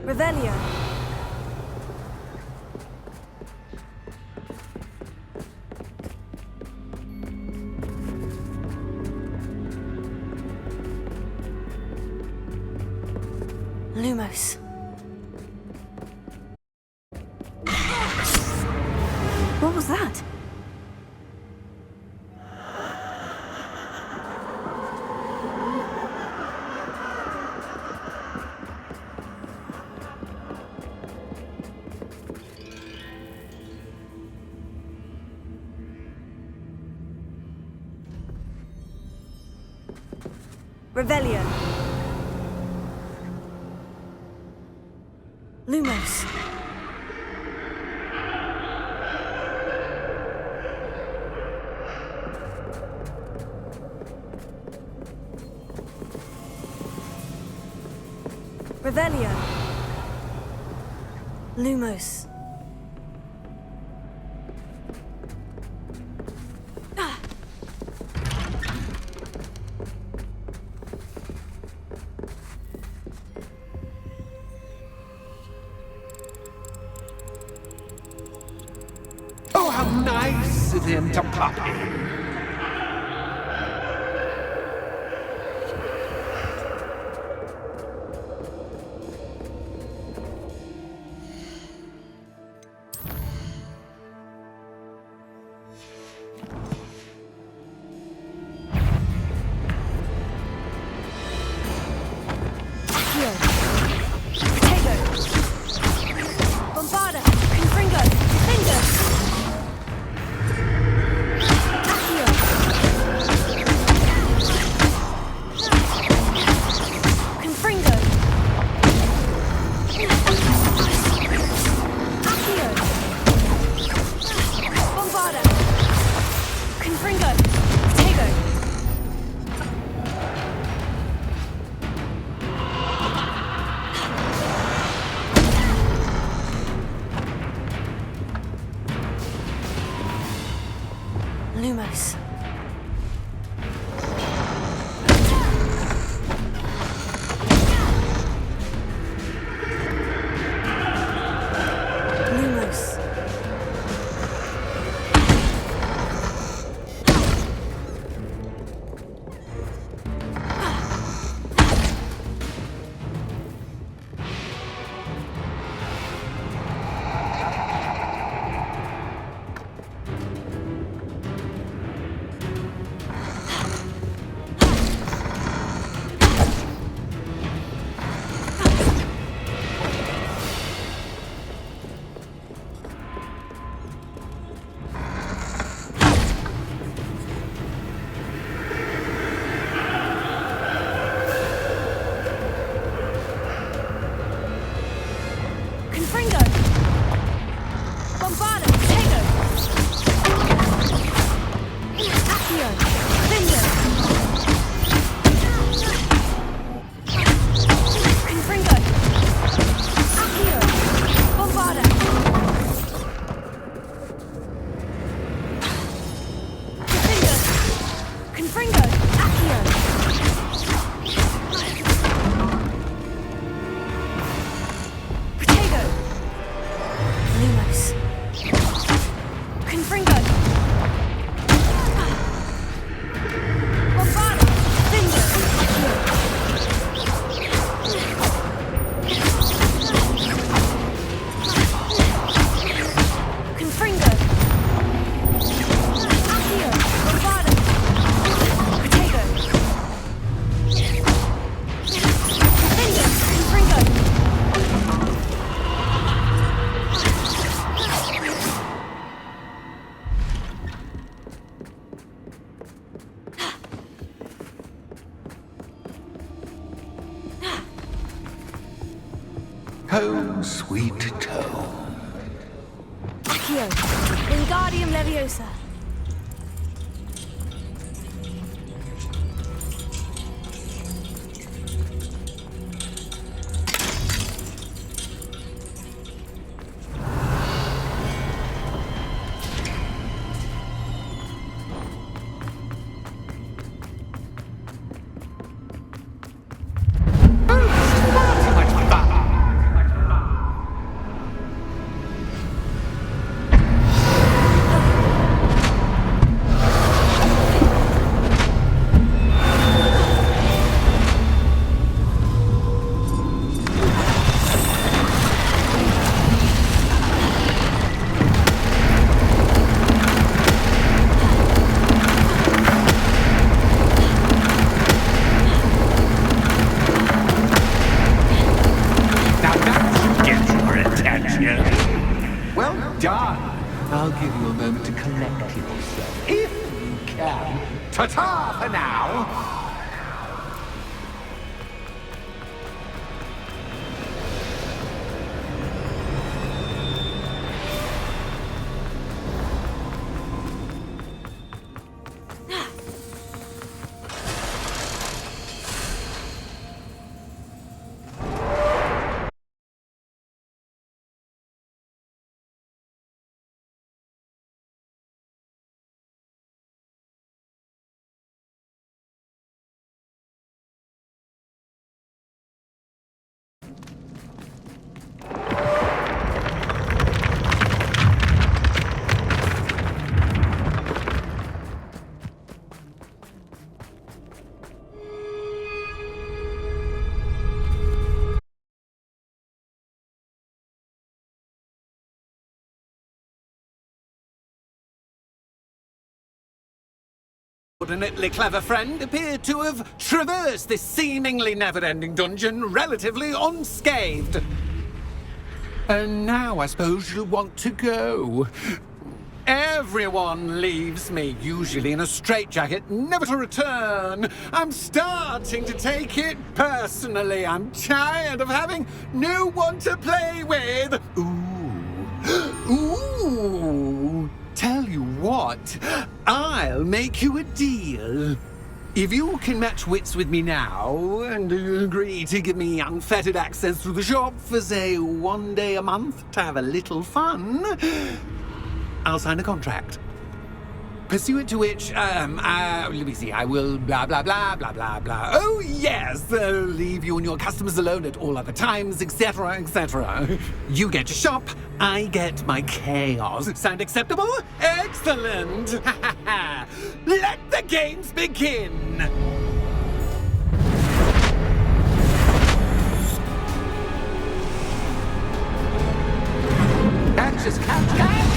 Revelio. Lumos. What was that? Revelio. Lumos. Revelio. Lumos. Oh, how nice of him to pop in. Bombarda! Confringo! Defender! Lumos. Lumos. Confringo! Bombarda! Potato! Accio! Finger! Confringo! Accio! Bombarda! Confringo! Confringo! Accio! Lumos. Confringo. Bombarda. Finger. Confringo. Accio. Bombarda. Potato. Finger. Confringo. Home, sweet home. Accio. Wingardium Leviosa. Well done. I'll give you a moment to collect yourself, if you can. Ta-ta for now. Ordinately clever friend appeared to have traversed this seemingly never-ending dungeon relatively unscathed. And now I suppose you'll want to go. Everyone leaves me, usually in a straitjacket, never to return. I'm starting to take it personally. I'm tired of having no one to play with. Ooh. Tell you what, I'll make you a deal. If you can match wits with me now and agree to give me unfettered access to the shop for, say, 1 day a month to have a little fun, I'll sign a contract. pursuant to which, let me see, I will blah, blah, blah, blah, blah, blah. Oh, yes, leave you and your customers alone at all other times, etc., etc. You get to shop, I get my chaos. Sound acceptable? Excellent! Let the games begin! Catch, catch.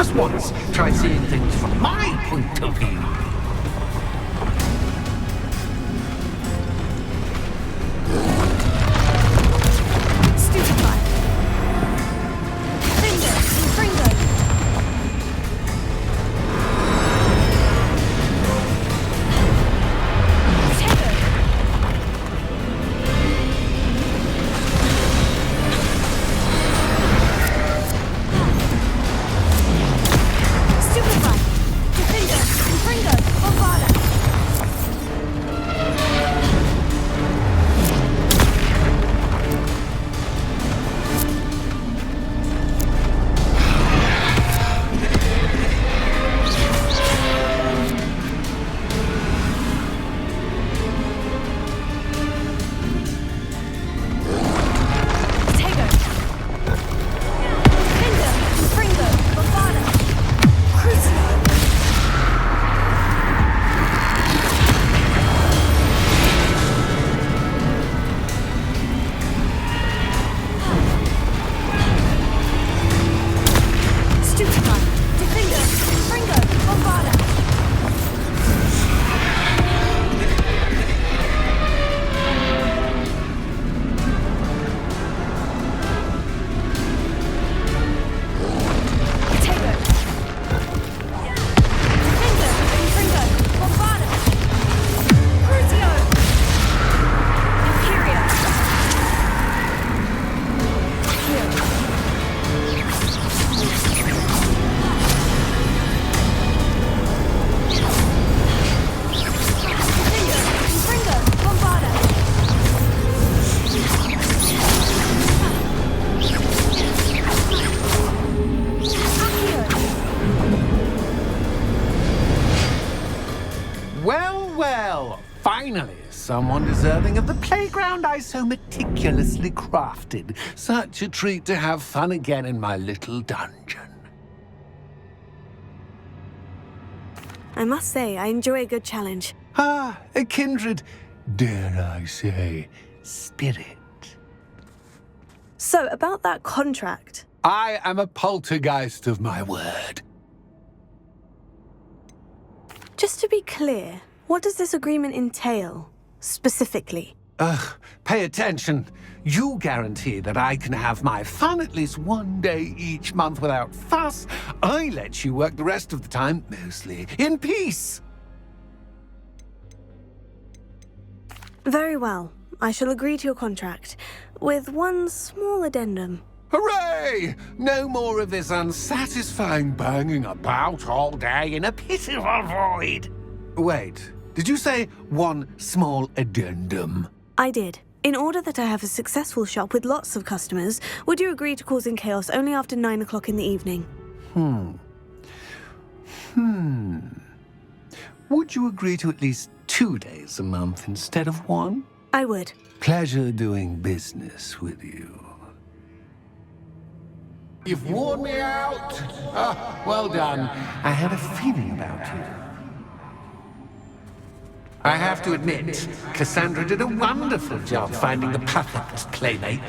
Just once, try seeing things from my point of view. Stupefy. Finger, Fringo. Stupefy. Defender, Fringo, Bombada. Well, finally, someone deserving of the playground I so meticulously crafted. Such a treat to have fun again in my little dungeon. I must say, I enjoy a good challenge. Ah, a kindred, dare I say, spirit. So, about that contract. I am a poltergeist of my word. Just to be clear, what does this agreement entail, specifically? Pay attention. You guarantee that I can have my fun at least one day each month without fuss. I let you work the rest of the time, mostly in peace. Very well. I shall agree to your contract, with one small addendum. Hooray! No more of this unsatisfying banging about all day in a pitiful void. Wait, did you say one small addendum? I did. In order that I have a successful shop with lots of customers, would you agree to causing chaos only after 9 o'clock in the evening? Would you agree to at least 2 days a month instead of one? I would. Pleasure doing business with you. You've worn me out. Ah, well done. I had a feeling about you. I have to admit, Cassandra did a wonderful job finding the perfect playmate.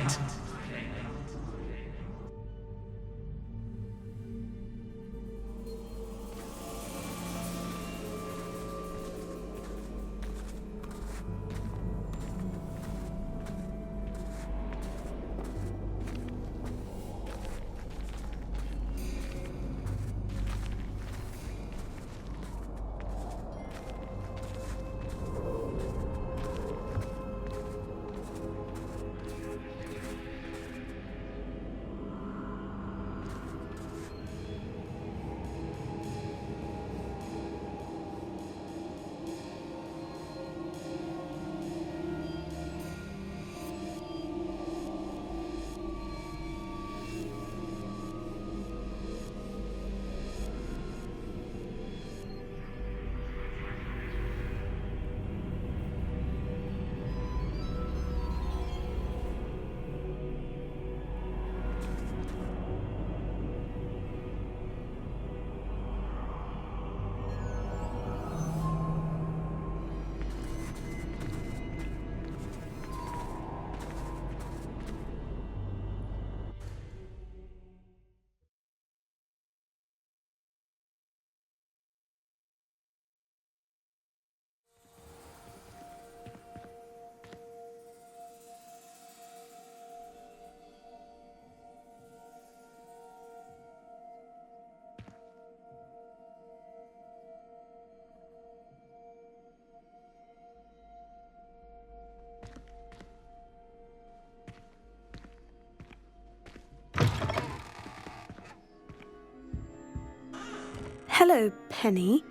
Hello, Penny.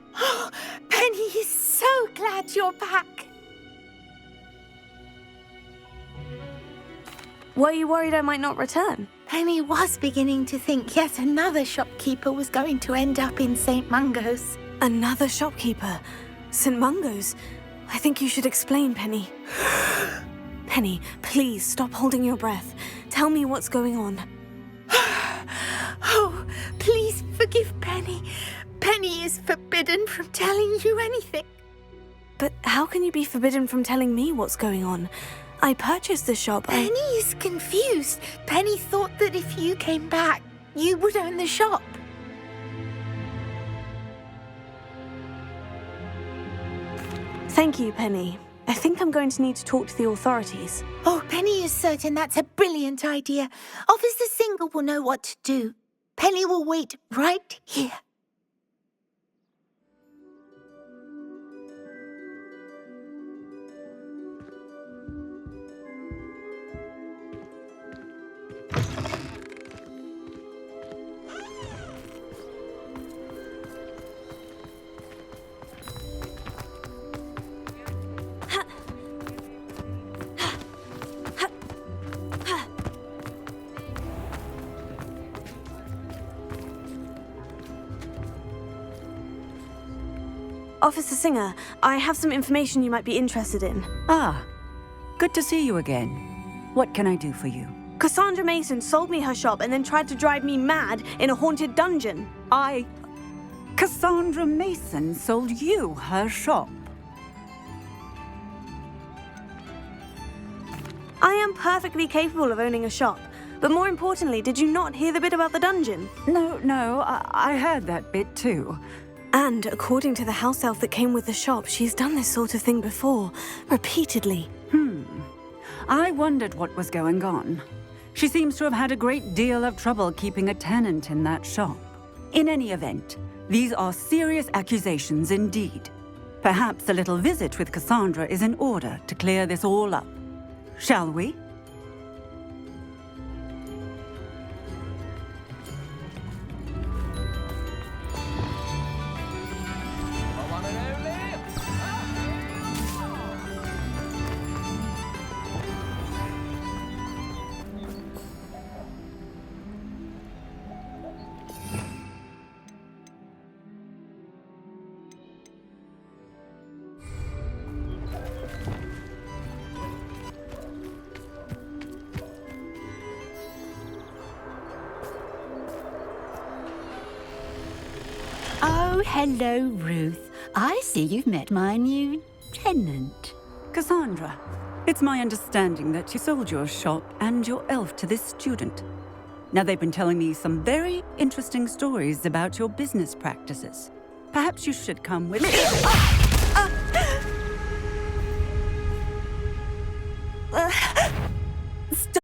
Penny is so glad you're back. Were you worried I might not return? Penny was beginning to think yet another shopkeeper was going to end up in St. Mungo's. Another shopkeeper? St. Mungo's? I think you should explain, Penny. Penny, please stop holding your breath. Tell me what's going on. Oh, please forgive Penny. Penny is forbidden from telling you anything. But how can you be forbidden from telling me what's going on? I purchased the shop. Penny is confused. Penny thought that if you came back, you would own the shop. Thank you, Penny. I think I'm going to need to talk to the authorities. Oh, Penny is certain that's a brilliant idea. Officer Singer will know what to do. Penny will wait right here. Officer Singer, I have some information you might be interested in. Ah, good to see you again. What can I do for you? Cassandra Mason sold me her shop and then tried to drive me mad in a haunted dungeon. Cassandra Mason sold you her shop. I am perfectly capable of owning a shop. But more importantly, did you not hear the bit about the dungeon? No, I heard that bit too. And according to the house elf that came with the shop, she's done this sort of thing before, repeatedly. I wondered what was going on. She seems to have had a great deal of trouble keeping a tenant in that shop. In any event, these are serious accusations indeed. Perhaps a little visit with Cassandra is in order to clear this all up. Shall we? Oh, hello, Ruth. I see you've met my new tenant. Cassandra, it's my understanding that you sold your shop and your elf to this student. Now, they've been telling me some very interesting stories about your business practices. Perhaps you should come with me. Stop.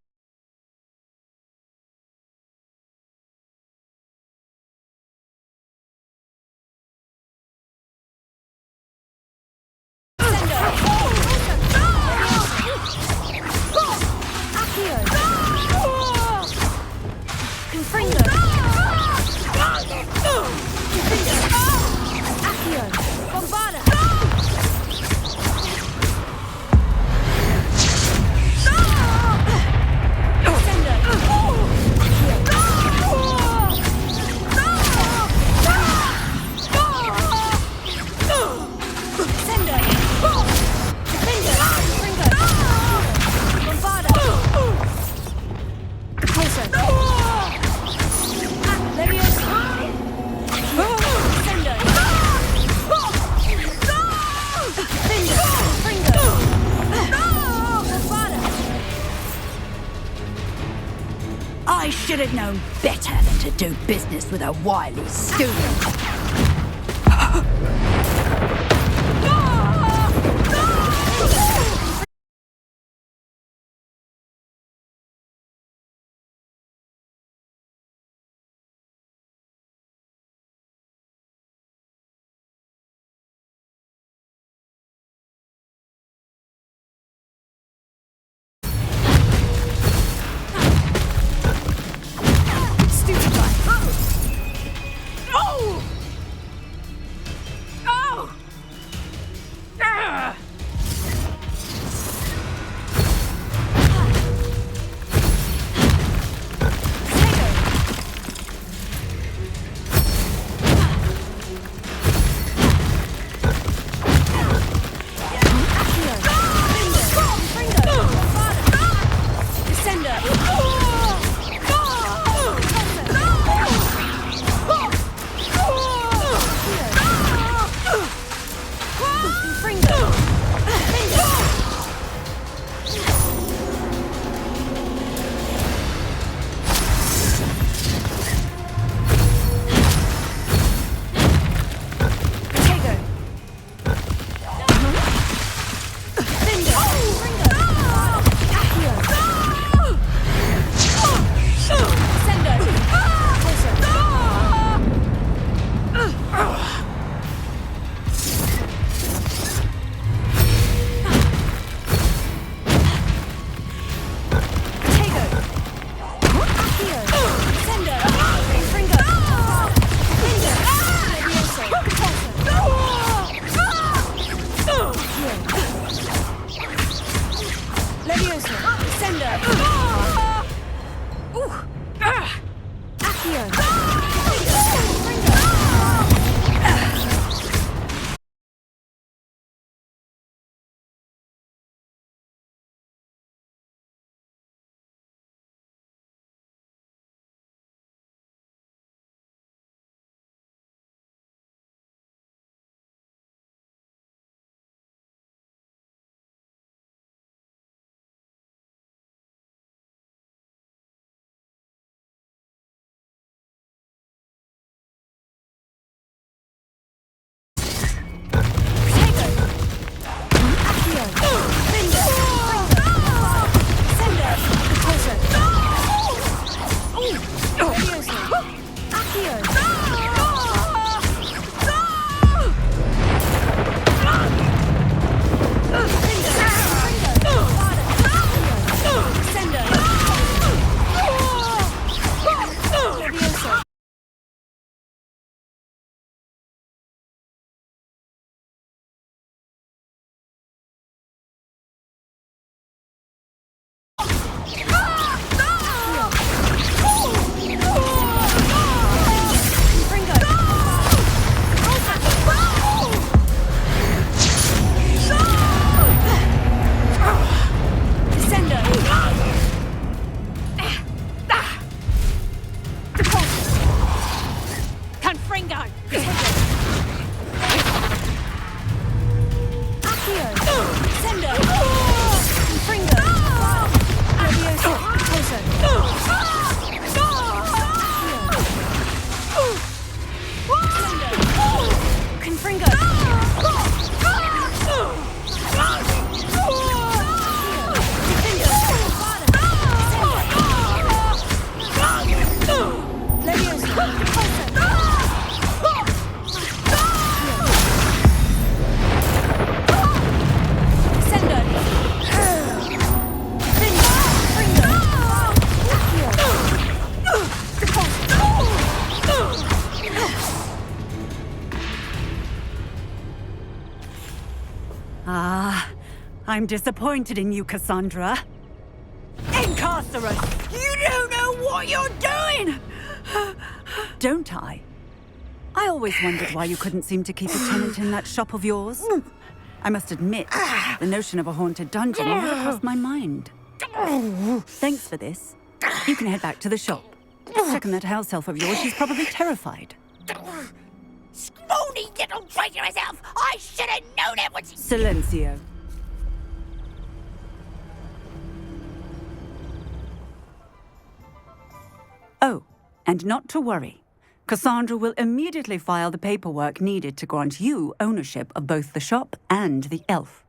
I should have known better than to do business with a wily student. I'm disappointed in you, Cassandra. Incarcerate! You don't know what you're doing! Don't I? I always wondered why you couldn't seem to keep a tenant in that shop of yours. I must admit, the notion of a haunted dungeon never crossed my mind. Thanks for this. You can head back to the shop. Check on that house elf of yours, she's probably terrified. Scrawny little traitorous elf! I should have known it was... Silencio. Oh, and not to worry. Cassandra will immediately file the paperwork needed to grant you ownership of both the shop and the elf.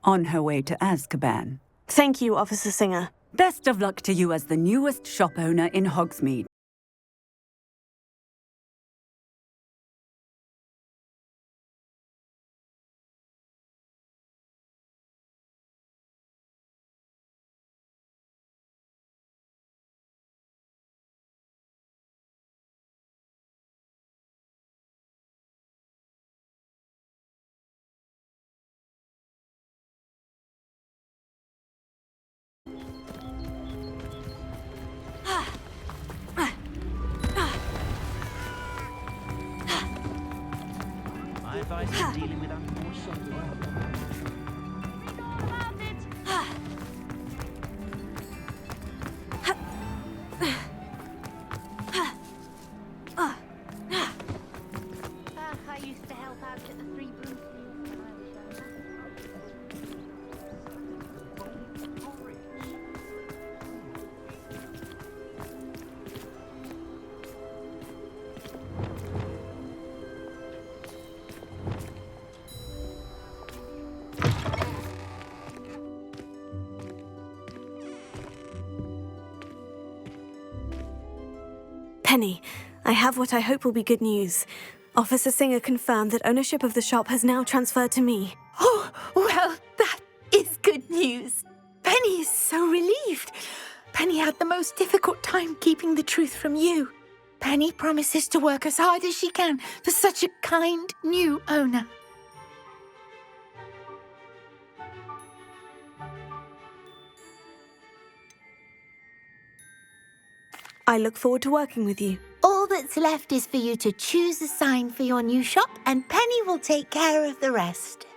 On her way to Azkaban. Thank you, Officer Singer. Best of luck to you as the newest shop owner in Hogsmeade. My advice is dealing with more software. I used to help out at the Three Broom Penny, I have what I hope will be good news. Officer Singer confirmed that ownership of the shop has now transferred to me. Oh, well, that is good news. Penny is so relieved. Penny had the most difficult time keeping the truth from you. Penny promises to work as hard as she can for such a kind new owner. I look forward to working with you. All that's left is for you to choose a sign for your new shop, and Penny will take care of the rest.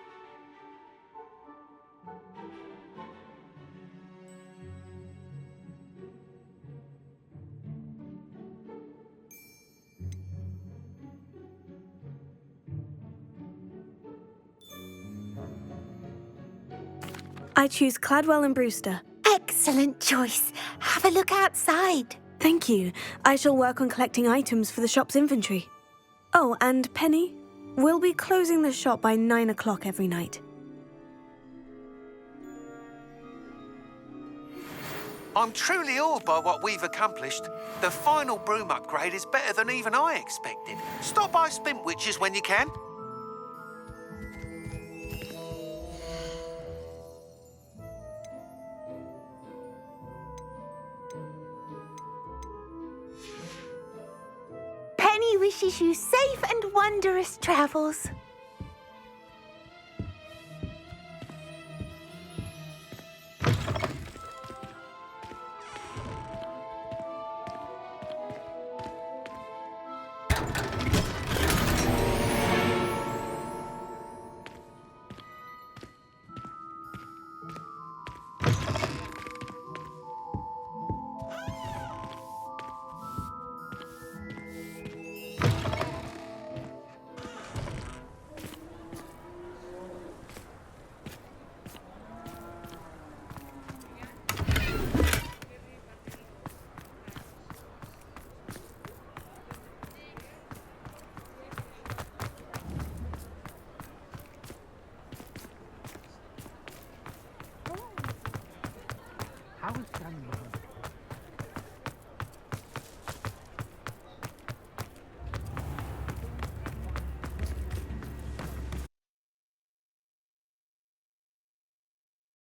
I choose Cladwell and Brewster. Excellent choice. Have a look outside. Thank you. I shall work on collecting items for the shop's inventory. Oh, and Penny, we'll be closing the shop by 9 o'clock every night. I'm truly awed by what we've accomplished. The final broom upgrade is better than even I expected. Stop by Spintwitches when you can. Penny wishes you safe and wondrous travels.